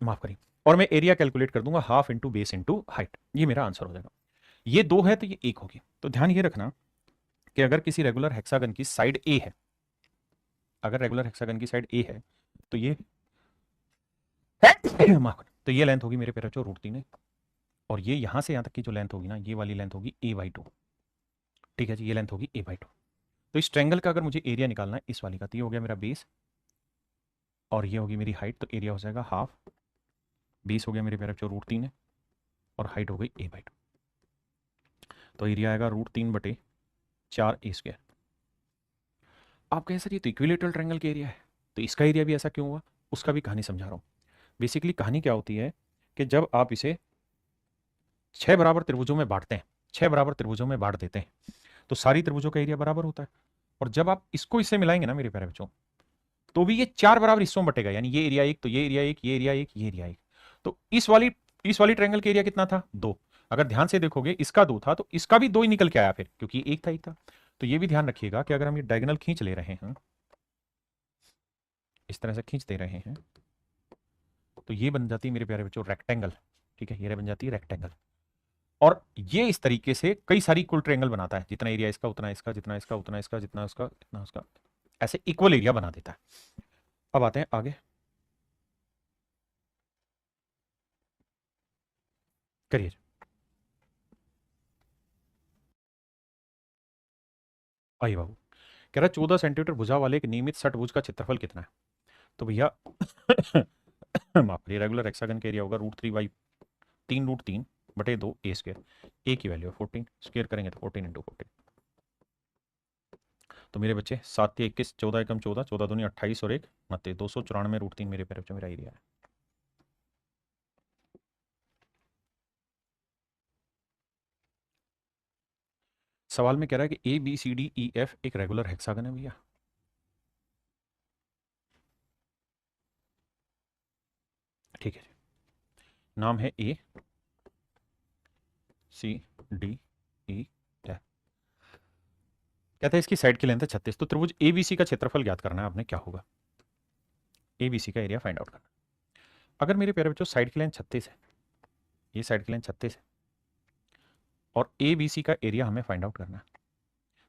माफ करिए, और मैं एरिया कैलकुलेट कर दूंगा half into base into height, ये मेरा आंसर हो जाएगा। ये 2 है तो ये 1 होगी। तो ध्यान ये रखना कि अगर किसी रेगुलर हेक्सागन की साइड ए है, अगर रेगुलर हेक्सागन की साइड ए है, तो ये माफ करना, तो ये लेंथ होगी मेरे प्यारे बच्चों √3 है, और ये यहां से यहां तक की जो लेंथ होगी ना, ये वाली लेंथ होगी a/2। ठीक है जी, ये लेंथ होगी a/2। तो इस ट्रायंगल का अगर मुझे एरिया निकालना है इस वाली का, तो ये हो गया मेरा बेस, और ये होगी मेरी हाइट, तो एरिया हो जाएगा हाफ, बेस हो गया मेरे प्यारे बच्चों √3 है, और हाइट हो गई a/2, तो एरिया आएगा √3/4 a²। आप कहें सर ये तो इक्विलेटरल ट्रायंगल का एरिया है, तो इसका एरिया भी ऐसा क्यों हुआ, उसका भी कहानी समझा रहा हूँ। बेसिकली कहानी क्या होती है कि जब आप इसे 6 बराबर त्रिभुजों में बांटते हैं, 6 बराबर त्रिभुजों में बांट देते हैं, तो सारी त्रिभुजों का एरिया बराबर होता है, और जब आप इसको इससे मिलाएंगे ना मेरे प्यारे बच्चों, तो भी ये 4 बराबर हिस्सों में बटेगा, यानी ये एरिया 1, तो ये एरिया 1, ये एरिया 1, ये एरिया 1। तो इस वाली ट्रायंगल का एरिया कितना था, 2। अगर ध्यान से देखोगे इसका 2 था, तो इसका भी 2 ही निकल के आया फिर, क्योंकि एक था। तो ये भी ध्यान रखिएगा कि अगर हम ये डायगोनल खींच ले रहे हैं, इस तरह से खींच दे रहे हैं, तो ये बन जाती है मेरे प्यारे बच्चों रेक्टेंगल। ठीक है, ये बन जाती है रेक्टेंगल, और ये इस तरीके से कई सारी इक्वल ट्रायंगल बनाता है, जितना एरिया इसका उतना इसका, जितना इसका उतना इसका, जितना उसका इतना उसका, ऐसे इक्वल एरिया बना देता है। अब आते हैं आगे, करिए। आइए बाबू, कह रहा है 14 सेंटीमीटर भुजा वाले एक नियमित षटभुज का क्षेत्रफल कितना है। तो भैया माफ करिए, रेगुलर हेक्सागन का एरिया होगा √3/3 ए की वैल्यू है 14, स्क्वायर करेंगे तो 14 × 14। तो मेरे बच्चे 7 या 21, 14 एकम 14, 14 दूनी 28 और 1 29, 294 √3 मेरे पैर मेरा एरिया है। सवाल में कह रहा है कि ABCDEF एक रेगुलर हेक्सागन है भैया। ठीक है जी, नाम है ACDE। कहते हैं इसकी साइड की लेंथ है 36। तो त्रिभुज ABC का क्षेत्रफल ज्ञात करना है आपने, क्या होगा, ABC का एरिया फाइंड आउट करना। अगर मेरे प्यारे बच्चों साइड की लेंथ 36 है, ये साइड की लेंथ 36 है, और ABC का एरिया हमें फाइंड आउट करना है,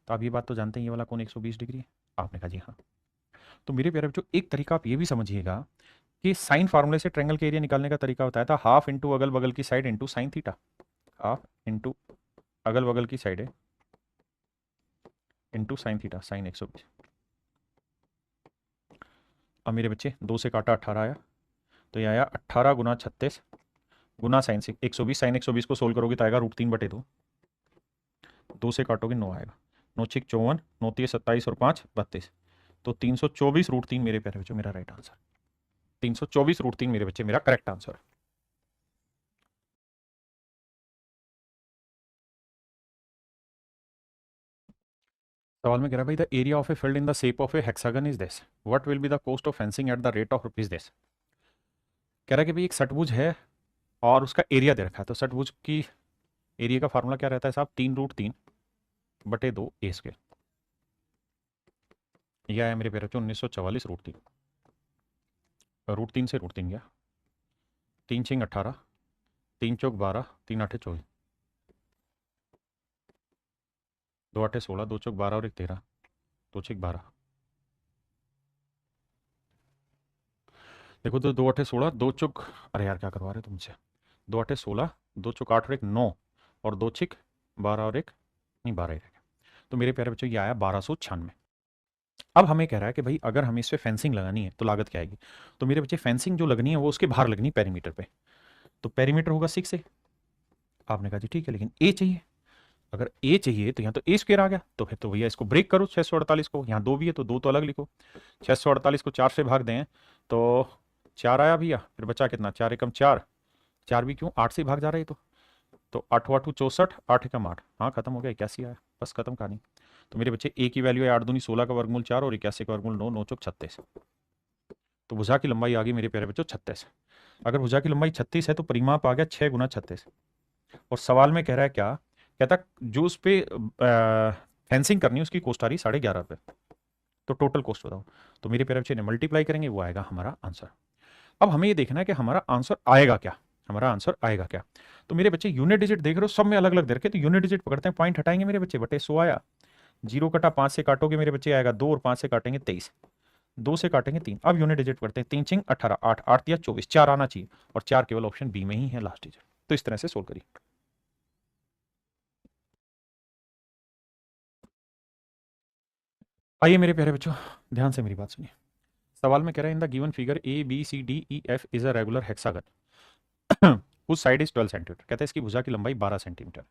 तो आप ये बात तो जानते हैं ये वाला कोण 120 डिग्री है। आपने कहा जी हाँ। तो मेरे प्यारे बच्चों एक तरीका आप ये भी समझिएगा कि साइन फार्मूले से ट्रायंगल के एरिया निकालने का तरीका बताया था, हाफ इंटू अगल बगल की side into sine theta, half into अगल बगल की साइड है इंटू साइन थीटा, साइन 120। अब मेरे बच्चे 2 से काटा 18 आया, तो ये आया 18 गुना 36 गुना साइन 120। साइन 120 को सोल्व करोगे तो आएगा √3/2, 2 से काटोगे 9 आएगा, 9 6 54, 9 3 27 और 5 32, तो 324 √3 मेरे प्यारे बच्चों मेरा राइट आंसर, 324 √3 मेरे बच्चे मेरा करेक्ट आंसर है। सवाल में कह रहा है भाई the area of a field in the shape of A hexagon is this, what will be the cost of fencing at the rate of rupees this. कह रहा है कि भाई एक षटभुज है और उसका एरिया दे रखा है, तो षटभुज की एरिया का फार्मूला क्या रहता है साहब, 3√3/2 a²। यह आया मेरे प्यारे बच्चों 1944 √3, √3 से √3 गया, 3 6 18, 3 चौक 12, 3 8 24, 2 8 16, 2 चौक 12 और 1 13, 2 6 12। देखो तो 2 8 16, 2 चौक, अरे यार क्या करवा रहे हो तुमसे, 2 8 16, 2 चौक 8 और 1 9, और 2 6 12 और 1 नहीं 12 ही रहेगा। तो मेरे प्यारे बच्चों ये आया 1296। अब हमें कह रहा है कि भाई अगर हमें इस पे फेंसिंग लगानी है तो लागत क्या आएगी। तो मेरे बच्चे फेंसिंग जो लगनी है वो उसके बाहर लगनी पेरीमीटर पे, तो पेरीमीटर होगा 6 ए। आपने कहा जी ठीक है, लेकिन ए चाहिए, अगर ए चाहिए तो यहाँ तो ए स्क्वायर आ गया, तो फिर तो भैया इसको ब्रेक करो 648 को, यहाँ 2 भी है तो 2 तो अलग लिखो। 648 को 4 से भाग दें तो 4 आया भैया, फिर बचा कितना, 4 एकम 4, 4 भी क्यों 8 से भाग जा रहा है तो 8 8 64, 8 एकम 8, हाँ खत्म हो गया, 81 आया, बस खत्म कहानी। तो मेरे बच्चे ए की वैल्यू है 8 दूनी 16 का वर्गमूल 4 और 81 का वर्गमूल 9, 9 चौक 36। तो भुजा की लंबाई आ गई मेरे प्यारे बच्चों 36। अगर भुजा की लंबाई 36 है तो परिमाप आ गया 6 गुना 36। और सवाल में कह रहा है क्या, कहता जो उस पे फेंसिंग करनी है उसकी कॉस्ट आ रही 11.5 रुपये, तो टोटल कॉस्ट बताओ। तो मेरे प्यारे बच्चे ने मल्टीप्लाई करेंगे, वो आएगा हमारा आंसर। अब हमें ये देखना है कि हमारा आंसर आएगा क्या, हमारा आंसर आएगा क्या। तो मेरे बच्चे यूनिट डिजिट देख रहे हो सब में अलग अलग दे रखे, तो यूनिट डिजिट पकड़ते हैं, पॉइंट हटाएंगे मेरे बच्चे, बटे 100 आया, 0 कटा 5 से काटोगे मेरे बच्चे आएगा 2 और 5 से काटेंगे 23, 2 से काटेंगे 3। अब यूनिट डिजिट करते हैं, 3 चिंग 18, 8 8 दिया 24, 4 आना चाहिए और 4 केवल ऑप्शन बी में ही है लास्ट डिजिट। तो इस तरह से सोल्व करिए। आइए मेरे प्यारे बच्चों ध्यान से मेरी बात सुनिए। सवाल में कह रहा है in the given figure A B C D E F is a regular hexagon whose side is 12 centimetre, कहता है इसकी भुजा की लंबाई 12 centimetre.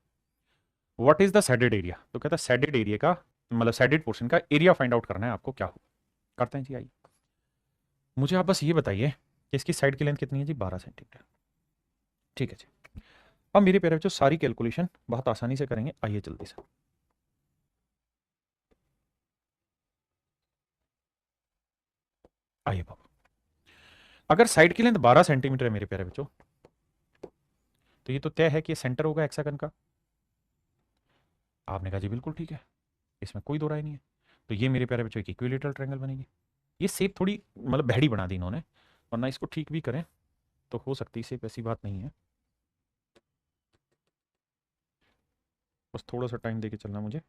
What is the shaded area, तो कहता है शेडेड एरिया का मतलब शेडेड पोर्शन का एरिया फाइंड आउट करना है आपको, क्या हो करते हैं जी। आइए मुझे आप बस ये बताइए कि इसकी साइड की लेंथ कितनी है जी, 12 सेंटीमीटर। ठीक है जी। अब मेरे प्यारे बच्चों सारी कैलकुलेशन बहुत आसानी से करेंगे, आइए जल्दी से। आइए बाबू, अगर साइड की लेंथ 12 सेंटीमीटर है मेरे प्यारे बच्चों, तो ये तो तय है कि ये सेंटर होगा हेक्सागन का। आपने कहा जी बिल्कुल ठीक है, इसमें कोई दो राय नहीं है। तो ये मेरे प्यारे बच्चों एक इक्विलेटरल ट्रायंगल बनेगी। ये शेप थोड़ी मतलब भैड़ी बना दी इन्होंने, वरना इसको ठीक भी करें तो हो सकती है, शेप ऐसी बात नहीं है, बस थोड़ा सा टाइम देके चलना मुझे।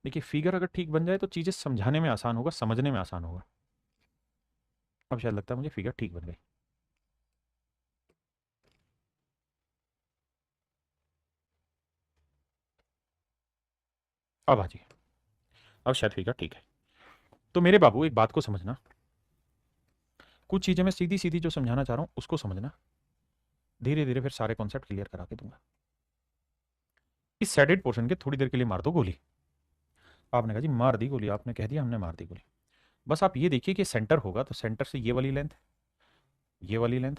देखिए फिगर अगर ठीक बन जाए तो चीज़ें समझाने में आसान होगा, समझने में आसान होगा। अब शायद लगता है मुझे फिगर ठीक बन गई। अब आ जाइए, अब शायद फिगर ठीक है। तो मेरे बाबू एक बात को समझना, कुछ चीज़ें मैं सीधी सीधी जो समझाना चाह रहा हूँ उसको समझना, धीरे धीरे फिर सारे कॉन्सेप्ट क्लियर करा के दूंगा। इस सैडेड पोर्शन के थोड़ी देर के लिए मार दो गोली। आपने कहा जी मार दी गोली, आपने कह दिया हमने मार दी गोली। बस आप ये देखिए कि सेंटर होगा तो सेंटर से ये वाली लेंथ, ये वाली लेंथ,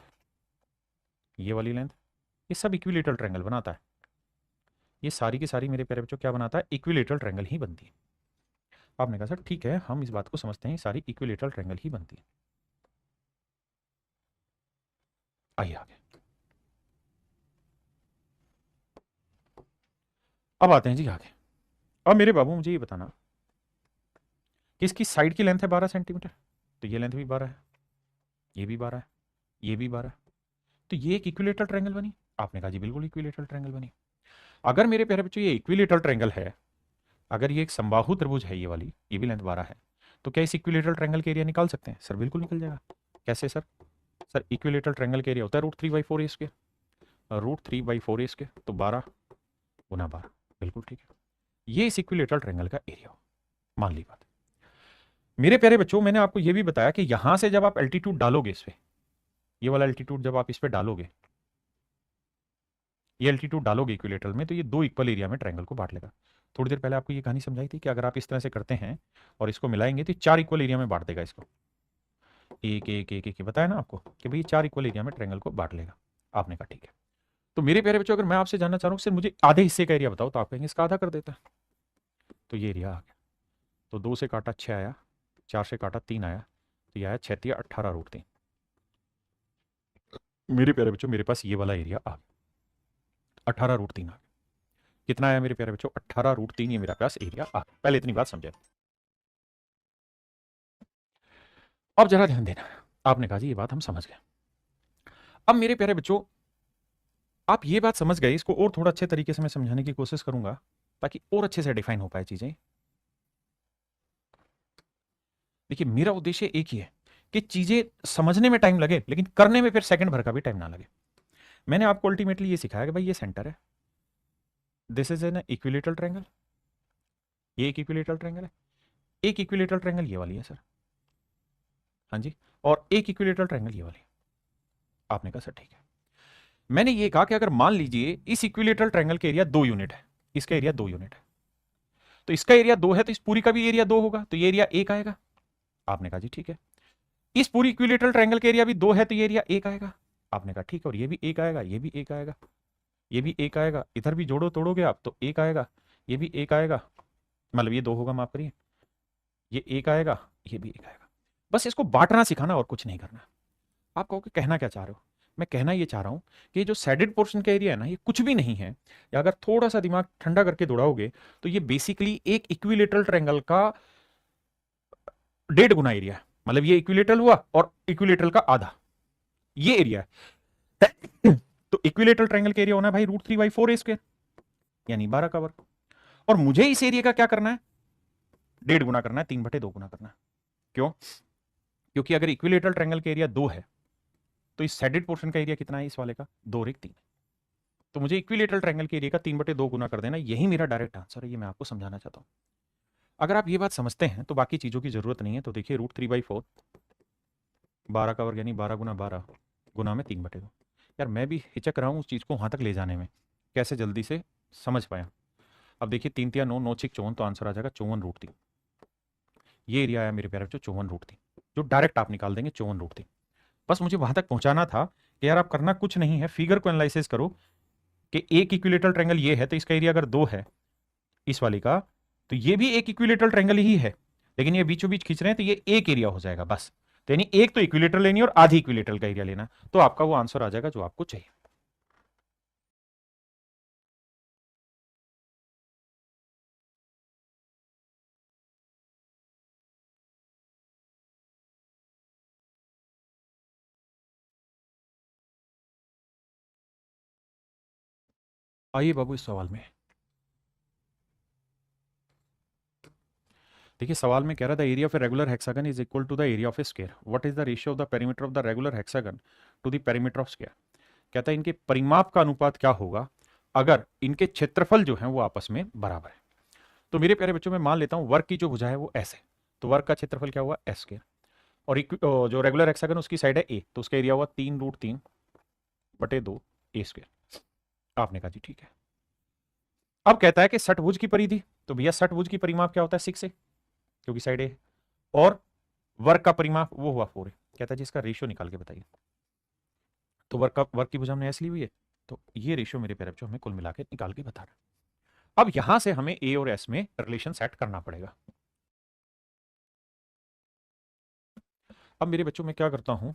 ये वाली लेंथ, ये सब इक्विलेटरल ट्रायंगल बनाता है। ये सारी की सारी मेरे प्यारे बच्चों क्या बनाता है, इक्विलेटरल ट्रायंगल ही बनती है। आपने कहा सर ठीक है हम इस बात को समझते हैं, सारी इक्विलेटरल ट्रायंगल ही बनती है। आइए आगे, अब आते हैं जी आगे। अब मेरे बाबू मुझे ये बताना कि इसकी साइड की लेंथ है 12 सेंटीमीटर, तो ये लेंथ भी 12 है, ये भी 12 है, ये भी 12 है, तो ये एक इक्विलेटरल ट्रायंगल बनी। आपने कहा जी बिल्कुल इक्विलेटरल ट्रायंगल बनी। अगर मेरे प्यारे बच्चों ये इक्विलेटरल ट्रायंगल है, अगर ये एक समबाहु त्रिभुज है ये वाली, ये भी लेंथ 12 है, तो क्या इस इक्विलेटरल ट्रायंगल के एरिया निकाल सकते हैं? सर बिल्कुल निकल जाएगा। कैसे सर? सर इक्विलेटरल ट्रायंगल का एरिया होता है √3/4 √3/4 तो 12 गुना 12, बिल्कुल ठीक है, ये इस इक्विलेटरल ट्रायंगल का एरिया हो, मान ली बात। मेरे प्यारे बच्चों मैंने आपको यह भी बताया कि यहां से जब आप एल्टीट्यूड डालोगे इस पे, ये वाला एल्टीट्यूड जब आप इस पे डालोगे, ये एल्टीट्यूड डालोगे इक्विलेटरल में, तो ये दो इक्वल एरिया में ट्रायंगल को बांट लेगा। थोड़ी देर पहले आपको ये कहानी समझाई थी कि अगर आप इस तरह से करते हैं और इसको मिलाएंगे तो 4 इक्वल एरिया में बांट देगा इसको। एक एक एक एक बताया ना आपको कि भाई 4 इक्वल एरिया में ट्रायंगल को बांट लेगा। आपने कहा ठीक है। तो मेरे प्यारे बच्चों अगर मैं आपसे जानना चाह रहा हूँ सिर्फ मुझे आधे हिस्से का एरिया बताओ, तो आप कहेंगे इसका आधा कर देता है। तो ये एरिया आ गया, तो 2 से काटा 6 आया, 4 से काटा 3 आया, तो ये आया 6 × 18 √3। मेरे प्यारे बच्चों मेरे पास ये वाला एरिया आ गया, 18 √3 आ गया। कितना आया मेरे प्यारे बच्चों? 18 √3 ये मेरा पास एरिया आ गया। पहले इतनी बात समझे। अब जरा ध्यान देना, आपने कहा जी ये बात हम समझ गए। अब मेरे प्यारे बच्चों आप ये बात समझ गए, इसको और थोड़ा अच्छे तरीके से मैं समझाने की कोशिश करूंगा ताकि और अच्छे से डिफाइन हो पाए चीजें। देखिए मेरा उद्देश्य एक ही है कि चीजें समझने में टाइम लगे लेकिन करने में फिर सेकंड भर का भी टाइम ना लगे। मैंने आपको अल्टीमेटली ये सिखाया कि भाई ये सेंटर है, this is an equilateral triangle, ये एक इक्विलेटरल ट्रायंगल है, एक इक्विलेटरल ट्रायंगल ये वाली है सर, हाँ जी, और एक इक्विलेटरल ट्रायंगल ये वाली। आपने कहा सर ठीक है। मैंने ये कहा कि अगर मान लीजिए इस इक्विलेटरल ट्रायंगल का एरिया 2 यूनिट है, इसका एरिया 2 यूनिट है, तो इसका एरिया 2 है, तो इस पूरी का भी एरिया 2 होगा, तो ये एरिया 1 आएगा। आपने कहा जी ठीक है। इस पूरी इक्विलेटरल ट्रायंगल का एरिया भी 2 है, तो ये एरिया 1 आएगा। आपने कहा ठीक है, और ये भी 1 आएगा, ये भी 1 आएगा, ये भी 1 आएगा, इधर भी जोड़ो तोड़ोगे आप तो 1 आएगा, ये भी 1 आएगा, मतलब ये 2 होगा, माफ करिए, ये 1 आएगा, ये भी 1 आएगा। बस इसको बांटना सिखाना और कुछ नहीं करना। आप कहोगे कहना क्या चाह रहे हो? मैं कहना ये चाह रहा हूं कि जो सैडेड पोर्शन का एरिया है ना, ये कुछ भी नहीं है, या अगर थोड़ा सा दिमाग ठंडा करके दौड़ाओगे तो ये बेसिकली एक इक्विलेटरल ट्रायंगल का 1.5 गुना एरिया है। मतलब ये इक्विलेटरल हुआ और इक्विलेटरल का आधा, ये एरिया है। तो इक्विलेटरल ट्रायंगल का एरिया होना है भाई √3/4 a², यानी 12 का वर्ग। और मुझे इस एरिया का क्या करना है? 1.5 गुना करना है, 3/2 गुना करना है। क्यों? क्योंकि अगर इक्विलेटरल ट्रायंगल का एरिया 2 है तो इस सैडेड पोर्शन का एरिया कितना है इस वाले का? 2 और 1 3। तो मुझे इक्विलेटरल ट्रायंगल के एरिया का 3/2 गुना कर देना, यही मेरा डायरेक्ट आंसर है। ये मैं आपको समझाना चाहता हूं। अगर आप ये बात समझते हैं तो बाकी चीजों की जरूरत नहीं है। तो देखिए √3/4, 12 का वर्ग यानी 12 गुना 12 गुना में 3/2। यार मैं भी हिचक रहा हूँ उस चीज़ को वहाँ तक ले जाने में, कैसे जल्दी से समझ पाया। अब देखिए 3 तिया 9, 9 6 54, तो आंसर आ जाएगा 54√3। ये एरिया आया मेरे प्यारे बच्चों 54√3, जो डायरेक्ट आप निकाल देंगे 54√3। बस मुझे वहां तक पहुंचाना था कि यार आप करना कुछ नहीं है, फिगर को एनालिसिस करो कि एक इक्विलेटरल ट्रायंगल ये है तो इसका एरिया अगर 2 है इस वाली का, तो ये भी एक इक्विलेटरल ट्रायंगल ही है, लेकिन ये बीचों बीच खींच रहे हैं तो ये एक एरिया हो जाएगा बस। तो यानी एक तो इक्विलेटरल लेनी और आधी इक्विलेटरल का एरिया लेना, तो आपका वो आंसर आ जाएगा जो आपको चाहिए। आइए बाबू इस सवाल में देखिए, सवाल में कह रहा था area of a regular hexagon is equal to the area of a square, what is the ratio of the perimeter of the regular hexagon to the perimeter of square. कहता है इनके परिमाप का अनुपात क्या होगा अगर इनके क्षेत्रफल जो है वो आपस में बराबर है। तो मेरे प्यारे बच्चों, मैं मान लेता हूं वर्ग की जो भुजा है वो एस है, तो वर्ग का क्षेत्रफल क्या हुआ s², और जो रेगुलर हेक्सागन उसकी साइड है ए, तो उसका एरिया हुआ 3√3/2 a²। आपने कहा जी ठीक है। अब कहता है कि षटभुज की परिधि, तो भैया षटभुज की परिमाप क्या होता है 6 है, क्योंकि साइड ए, और वर्ग का परिमाप वो हुआ 4 है। कहता है जी इसका रेशियो निकाल के बताइए। तो वर्ग की भुजा हमने ऐसे ली हुई है, तो ये रेशियो मेरे प्यारे बच्चों हमें कुल मिला के निकाल के बता रहा है। अब यहां से हमें ए और एस में रिलेशन सेट करना पड़ेगा। अब मेरे बच्चों मैं क्या करता हूं,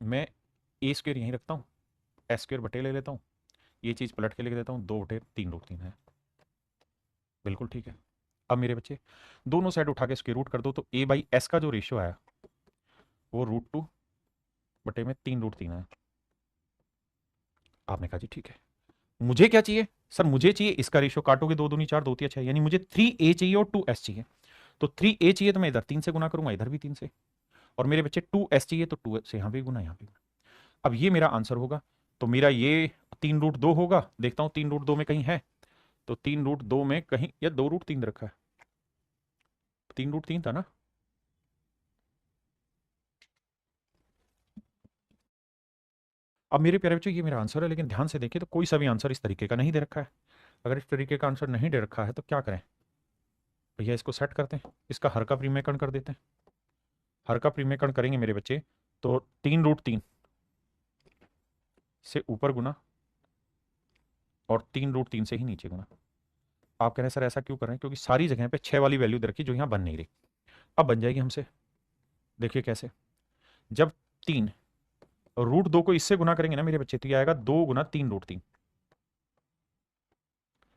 मैं a² यहीं रखता हूं, s² ले लेता हूं, ये चीज पलट के लिख देता हूं, 2/3√3 है। बिल्कुल ठीक है। अब मेरे बच्चे दोनों साइड उठा के स्क्वायर रूट कर दो, तो a/s का जो रेशियो आया वो √2/3√3 है। आपने कहा जी ठीक है। मुझे क्या चाहिए सर? मुझे चाहिए इसका रेशियो, काटोगे 2 दूनी 4, 2 तिया 6, यानी मुझे 3a चाहिए और 2s चाहिए। तो 3a चाहिए तो मैं इधर 3 से गुना करूंगा, इधर भी 3 से, और मेरे बच्चे 2s चाहिए तो 2 से यहां भी गुना, यहां भी गुना। अब ये मेरा आंसर होगा। तो मेरा ये 3√2 होगा, देखता हूं 3√2 में कहीं है, तो 3√2 में कहीं, या 2√3 रखा है, 3√3 था ना। अब मेरे प्यारे बच्चों ये मेरा आंसर है, लेकिन ध्यान से देखें तो कोई सा भी आंसर इस तरीके का नहीं दे रखा है। अगर इस तरीके का आंसर नहीं दे रखा है तो क्या करें भैया, इसको सेट करते हैं, इसका हर का प्रीमेकरण कर देते हैं। हर का प्रीमेकरण करेंगे मेरे बच्चे, तो 3√3 से ऊपर गुना और 3√3 से ही नीचे गुना। आप कह रहे हैं सर ऐसा क्यों कर रहे हैं? क्योंकि सारी जगह पे 6 वाली वैल्यू दे रखी जो यहाँ बन नहीं रही, अब बन जाएगी हमसे। देखिए कैसे, जब 3√2 को इससे गुना करेंगे ना मेरे बच्चे, तो ये आएगा 2 गुना 3√3,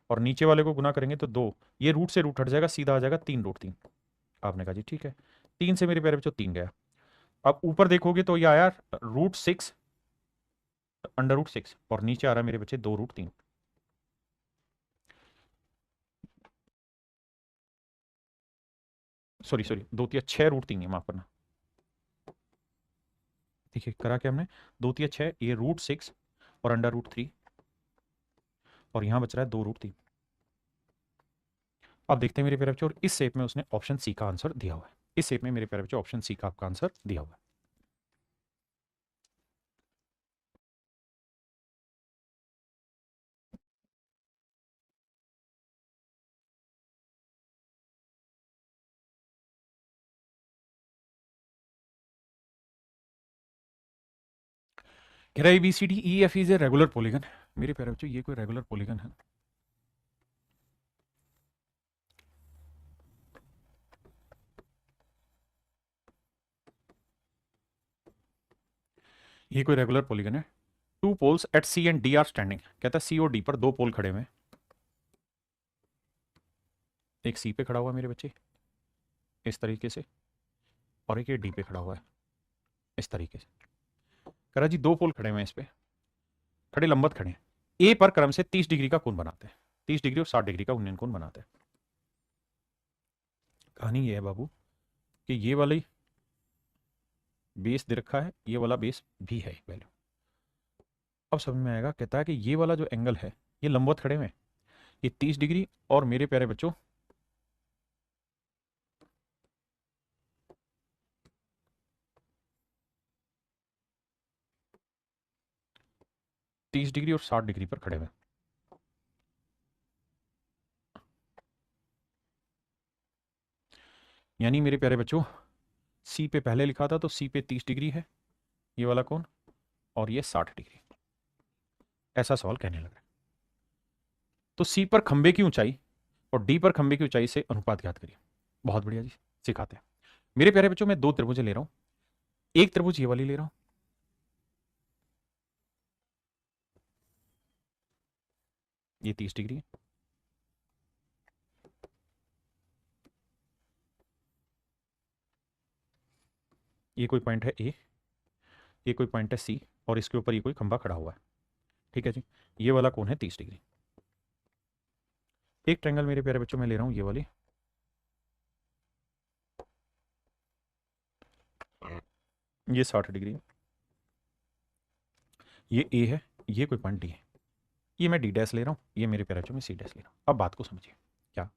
और नीचे वाले को गुना करेंगे तो 2, ये रूट से रूट हट जाएगा, सीधा आ जाएगा 3√3। आपने कहा जी ठीक है। 3 से मेरे प्यारे बच्चों 3 गया। अब ऊपर देखोगे तो ये आया √6 √6, और नीचे आ रहा है मेरे बच्चे 2√3। सॉरी सॉरी, 2 तिया 6√3 है, माफ करना। देखिए करा क्या हमने, 2 तिया 6, ये √6 और √3, और यहां बच रहा है 2√3। अब देखते हैं मेरे प्यारे बच्चों, और इस शेप में उसने ऑप्शन सी का आंसर दिया हुआ है। इस शेप में मेरे प्यारे बच्चों ऑप्शन सी का आपका आंसर दिया हुआ है। कह रहा है ABCDEF is a regular polygon. मेरे प्यारे बच्चों ये कोई रेगुलर पॉलीगन है? ये कोई रेगुलर पॉलीगन है। Two poles at C and D are standing. कहता है C और D पर दो पोल खड़े हुए हैं। एक C पे खड़ा हुआ है मेरे बच्चे इस तरीके से, और एक ये D पे खड़ा हुआ है इस तरीके से। कह रहा जी दो पोल खड़े हुए हैं, इस पे खड़े लंबवत खड़े हैं। ए पर क्रम से 30 डिग्री का कोण बनाते हैं, 30 डिग्री और 60 डिग्री का उन्नयन कोण बनाते हैं। कहानी ये है बाबू कि ये वाली बेस दे रखा है, ये वाला बेस भी है वैल्यू। अब समझ में आएगा। कहता है कि ये वाला जो एंगल है ये लंबवत खड़े हुए हैं, ये 30 डिग्री, और मेरे प्यारे बच्चों 30 डिग्री और 60 डिग्री पर खड़े हुए। यानी मेरे प्यारे बच्चों सी पे पहले लिखा था तो सी पे 30 डिग्री है ये वाला कोण, और ये 60 डिग्री। ऐसा सवाल कहने लगा। तो सी पर खंबे की ऊंचाई और डी पर खंबे की ऊंचाई से अनुपात ज्ञात करिए। बहुत बढ़िया जी, सिखाते हैं। मेरे प्यारे बच्चों मैं दो त्रिभुज ले रहा हूं। एक त्रिभुज ये वाली ले रहा हूं, ये 30 डिग्री है। ये कोई पॉइंट है ए, ये कोई पॉइंट है सी, और इसके ऊपर ये कोई खंबा खड़ा हुआ है। ठीक है जी, ये वाला कोण है 30 डिग्री। एक ट्रायंगल मेरे प्यारे बच्चों मैं ले रहा हूं ये वाली, ये 60 डिग्री है। ये ए है, ये कोई पॉइंट डी है, ये मैं डी डैश ले रहा हूं, ये मेरे प्यारे बच्चों में सी डैश ले रहा हूं। अब बात को समझिए। क्या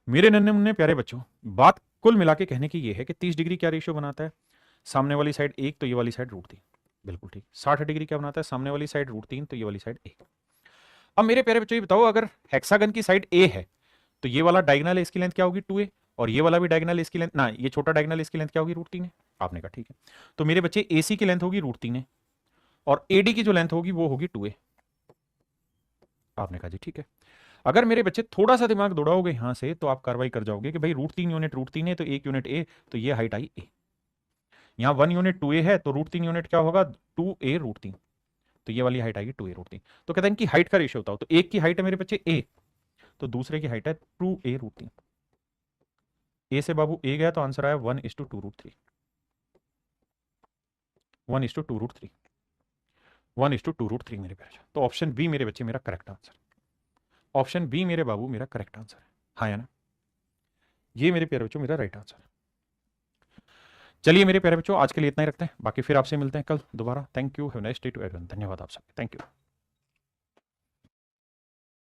मेरे नन्हे मुन्ने प्यारे बच्चों, बात कुल मिला के कहने की ये है कि 30 डिग्री क्या रेशियो बनाता है? सामने वाली साइड 1 तो ये वाली साइड √3। बिल्कुल ठीक। 60 डिग्री क्या बनाता है? सामने वाली साइड √3 तो ये वाली साइड 1। अब मेरे प्यारे बच्चों ये बताओ, अगर हेक्सागन की साइड ए है तो ये वाला डायगोनल इसकी लेंथ क्या होगी? 2a, और ये वाला भी डायगोनल इसकी लेंथ ना, ये छोटा डायगोनल इसकी लेंथ क्या होगी? √3 है। आपने कहा ठीक है। तो मेरे बच्चे AC की लेंथ होगी √3 है, और AD की जो लेंथ होगी वो होगी 2a। आपने कहा जी ठीक है। अगर मेरे बच्चे थोड़ा सा दिमाग दौड़ाओगे यहां से तो आप कार्रवाई कर जाओगे कि भाई √3 यूनिट √3 है तो 1 यूनिट ए, तो ये हाइट आई ए। यहाँ 1 यूनिट 2a है तो √3 यूनिट क्या होगा? 2a √3, तो ये वाली हाइट आएगी 2a √3। तो कहते हैं इनकी हाइट का रेशियो बताओ, तो एक की हाइट है मेरे बच्चे a, तो दूसरे की हाइट है 2a √3। ए से बाबू ए गया तो आंसर आया 1:2 √3, 1:2 √3, 1:2 √3 मेरे बच्चे। तो ऑप्शन बी मेरे बच्चे मेरा करेक्ट आंसर, ऑप्शन बी मेरे बाबू मेरा करेक्ट आंसर है। हाँ या ना? ये मेरे प्यारे बच्चों मेरा राइट आंसर है। चलिए मेरे प्यारे बच्चों आज के लिए इतना ही रखते हैं, बाकी फिर आपसे मिलते हैं कल दोबारा। Thank you, have nice day to everyone. धन्यवाद आप सबके, थैंक यू।